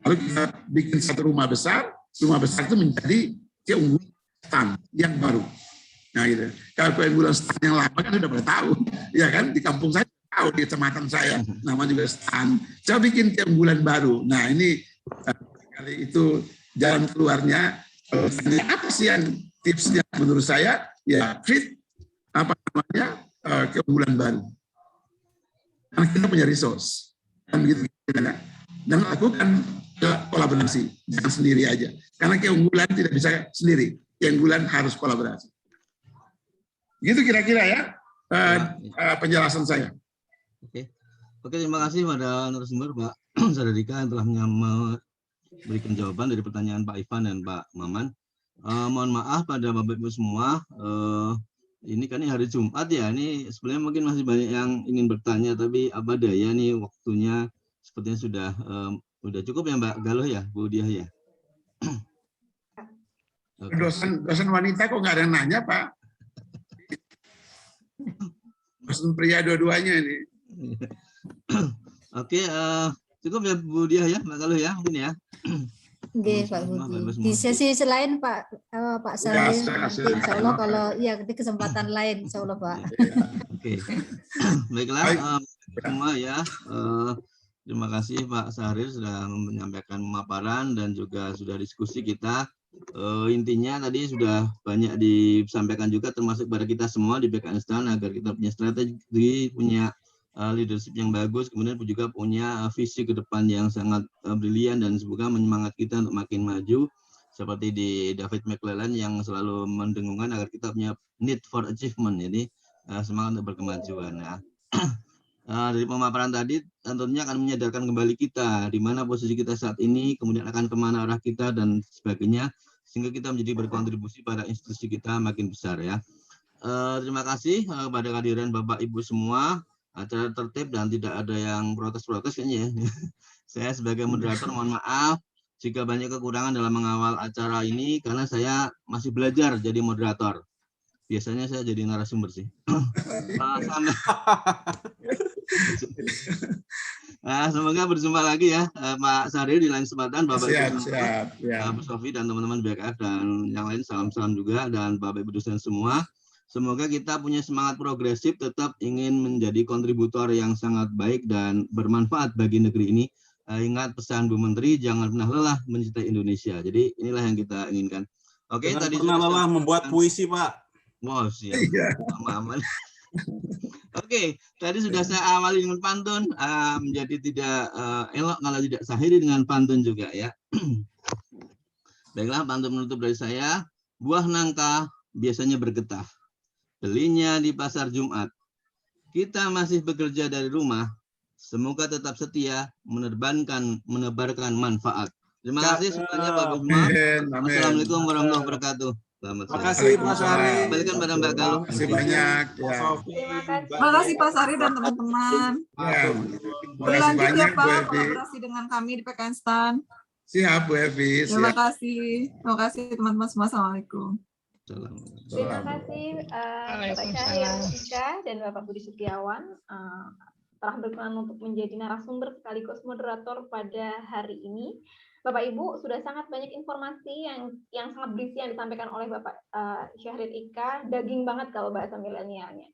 lalu kita bikin satu rumah besar itu menjadi keunggulan STAN yang baru. Nah gitu. Kalau keunggulan STAN yang lama kan sudah pada tahu, ya kan di kampung saya tahu, di kecamatan saya nama juga STAN. Coba bikin keunggulan baru. Nah ini kali itu jalan keluarnya. Apa sih yang tipsnya menurut saya? Ya create keunggulan baru. Karena kita punya resource. Dan begitu dan lakukan kolaborasi, jangan sendiri aja. Karena keunggulan tidak bisa sendiri, keunggulan harus kolaborasi. Gitu kira-kira ya penjelasan saya. Oke, terima kasih pada narasumber Pak Sadarika yang telah memberikan jawaban dari pertanyaan Pak Ivan dan Pak Maman. Mohon maaf pada Bapak Ibu semua, ini kan hari Jumat ya, ini sebenarnya mungkin masih banyak yang ingin bertanya, tapi apa daya nih waktunya sepertinya sudah cukup ya Mbak Galuh ya, Bu Diah ya. Dosen wanita kok nggak ada yang nanya Pak? Dosen pria dua-duanya ini. Oke, cukup ya Bu Diah ya, Mbak Galuh ya, mungkin ya. Oke, Pak Budi. Di sesi selain Pak Salim, insya Allah kalau ya di kesempatan lain, insya Allah Pak. Oke, baiklah semua ya. Terima kasih Pak Syahrir sudah menyampaikan pemaparan dan juga sudah diskusi kita. Intinya tadi sudah banyak disampaikan juga termasuk pada kita semua di PKN STAN agar kita punya strategi, punya leadership yang bagus, kemudian juga punya visi ke depan yang sangat brilian dan semoga menyemangat kita untuk makin maju seperti di David McClellan yang selalu mendengungkan agar kita punya need for achievement, jadi semangat untuk berkemajuan. Nah, dari pemaparan tadi tentunya akan menyadarkan kembali kita di mana posisi kita saat ini, kemudian akan kemana arah kita dan sebagainya, sehingga kita menjadi berkontribusi pada institusi kita makin besar ya. Terima kasih kepada kehadiran Bapak Ibu semua. Acara tertib dan tidak ada yang protes-protes kayaknya ya. Saya sebagai moderator mohon maaf jika banyak kekurangan dalam mengawal acara ini karena saya masih belajar jadi moderator. Biasanya saya jadi narasumber sih. Nah, semoga berjumpa lagi ya Pak Sari di lain kesempatan. Bapak Ibu semua, Bu Sofi dan teman-teman BKF dan yang lain, salam-salam juga, dan Bapak Ibu dosen semua. Semoga kita punya semangat progresif, tetap ingin menjadi kontributor yang sangat baik dan bermanfaat bagi negeri ini. Ingat pesan Bu Menteri, jangan pernah lelah mencintai Indonesia. Jadi inilah yang kita inginkan. Oke, tadi pernah lelah membuat puisi, Pak. Wow, siap. Aman. Oke, tadi sudah saya awali dengan pantun, menjadi tidak elok kalau tidak sahiri dengan pantun juga ya. Baiklah, pantun menutup dari saya. Buah nangka biasanya bergetah, belinya di pasar Jumat. Kita masih bekerja dari rumah, semoga tetap setia menebarkan manfaat. Terima kasih semuanya Bapak semua. Assalamualaikum warahmatullahi wabarakatuh. Selamat Terima kasih Pak Sari. Kembalikan pada Mbak Galuh. Terima kasih banyak. Terima kasih Pak Sari dan teman-teman. Berlanjut ya Pak kolaborasi dengan kami di PKN STAN. Siap Bu Evi. Terima kasih teman-teman semua. Assalamualaikum. Terima kasih Bapak Cahaya Ika dan Bapak Budi Setiawan telah berkenan untuk menjadi narasumber sekaligus moderator pada hari ini. Bapak Ibu, sudah sangat banyak informasi yang sangat berisi yang disampaikan oleh Bapak Syahrir Ika, daging banget kalau bahasa milenialnya.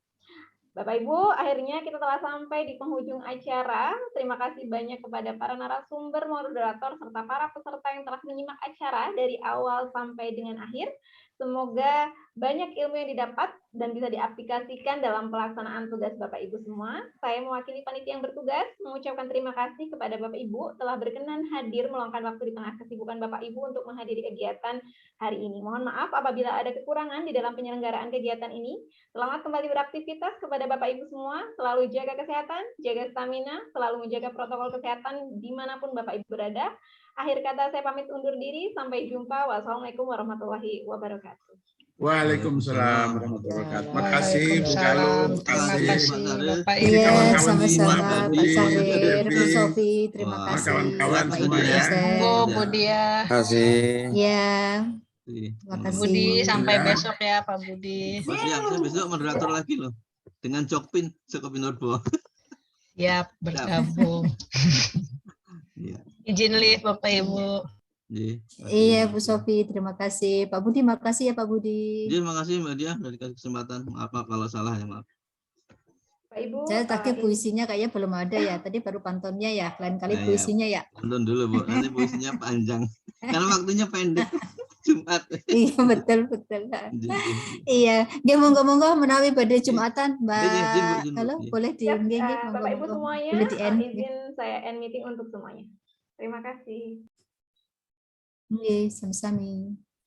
Bapak Ibu, akhirnya kita telah sampai di penghujung acara. Terima kasih banyak kepada para narasumber, moderator, serta para peserta yang telah menyimak acara dari awal sampai dengan akhir. Semoga banyak ilmu yang didapat dan bisa diaplikasikan dalam pelaksanaan tugas Bapak Ibu semua. Saya mewakili panitia yang bertugas mengucapkan terima kasih kepada Bapak Ibu telah berkenan hadir meluangkan waktu di tengah kesibukan Bapak Ibu untuk menghadiri kegiatan hari ini. Mohon maaf apabila ada kekurangan di dalam penyelenggaraan kegiatan ini. Selamat kembali beraktivitas kepada Bapak Ibu semua. Selalu jaga kesehatan, jaga stamina, selalu menjaga protokol kesehatan dimanapun Bapak Ibu berada. Akhir kata saya pamit undur diri. Sampai jumpa. Wassalamualaikum warahmatullahi wabarakatuh. Waalaikumsalam warahmatullahi wabarakatuh. Terima kasih Bu Galuh. Terima kasih Bapak Ibu. Iya, sama-sama Pak Sahir, Bu Sofi. Terima kasih. Kawan-kawan semua ya. Bu Budia. Terima kasih. Ya. Terima kasih. Budi, sampai besok ya Pak Budi. Siap, saya besok moderator lagi loh. Dengan Cokpin Orbo. Siap, bergabung. Izin live Bapak Ibu. Iya Bu Sofi, terima kasih. Pak Budi, makasih ya Pak Budi. Terima kasih Mbak Dia dari kesempatan. Maaf kalau salah ya, maaf. Pak Ibu, saya tadi puisinya kayaknya belum ada ya. Tadi baru pantunnya ya. Lain kali puisinya ya. Pantun dulu Bu, nanti puisinya panjang. Karena waktunya pendek. Jumat. Iya betul. Iya, dia monggo menawi pada Jumatan, Mbak. Halo, boleh di Bapak Ibu semuanya, izin saya end meeting untuk semuanya. Terima kasih. Iya, sama-sama.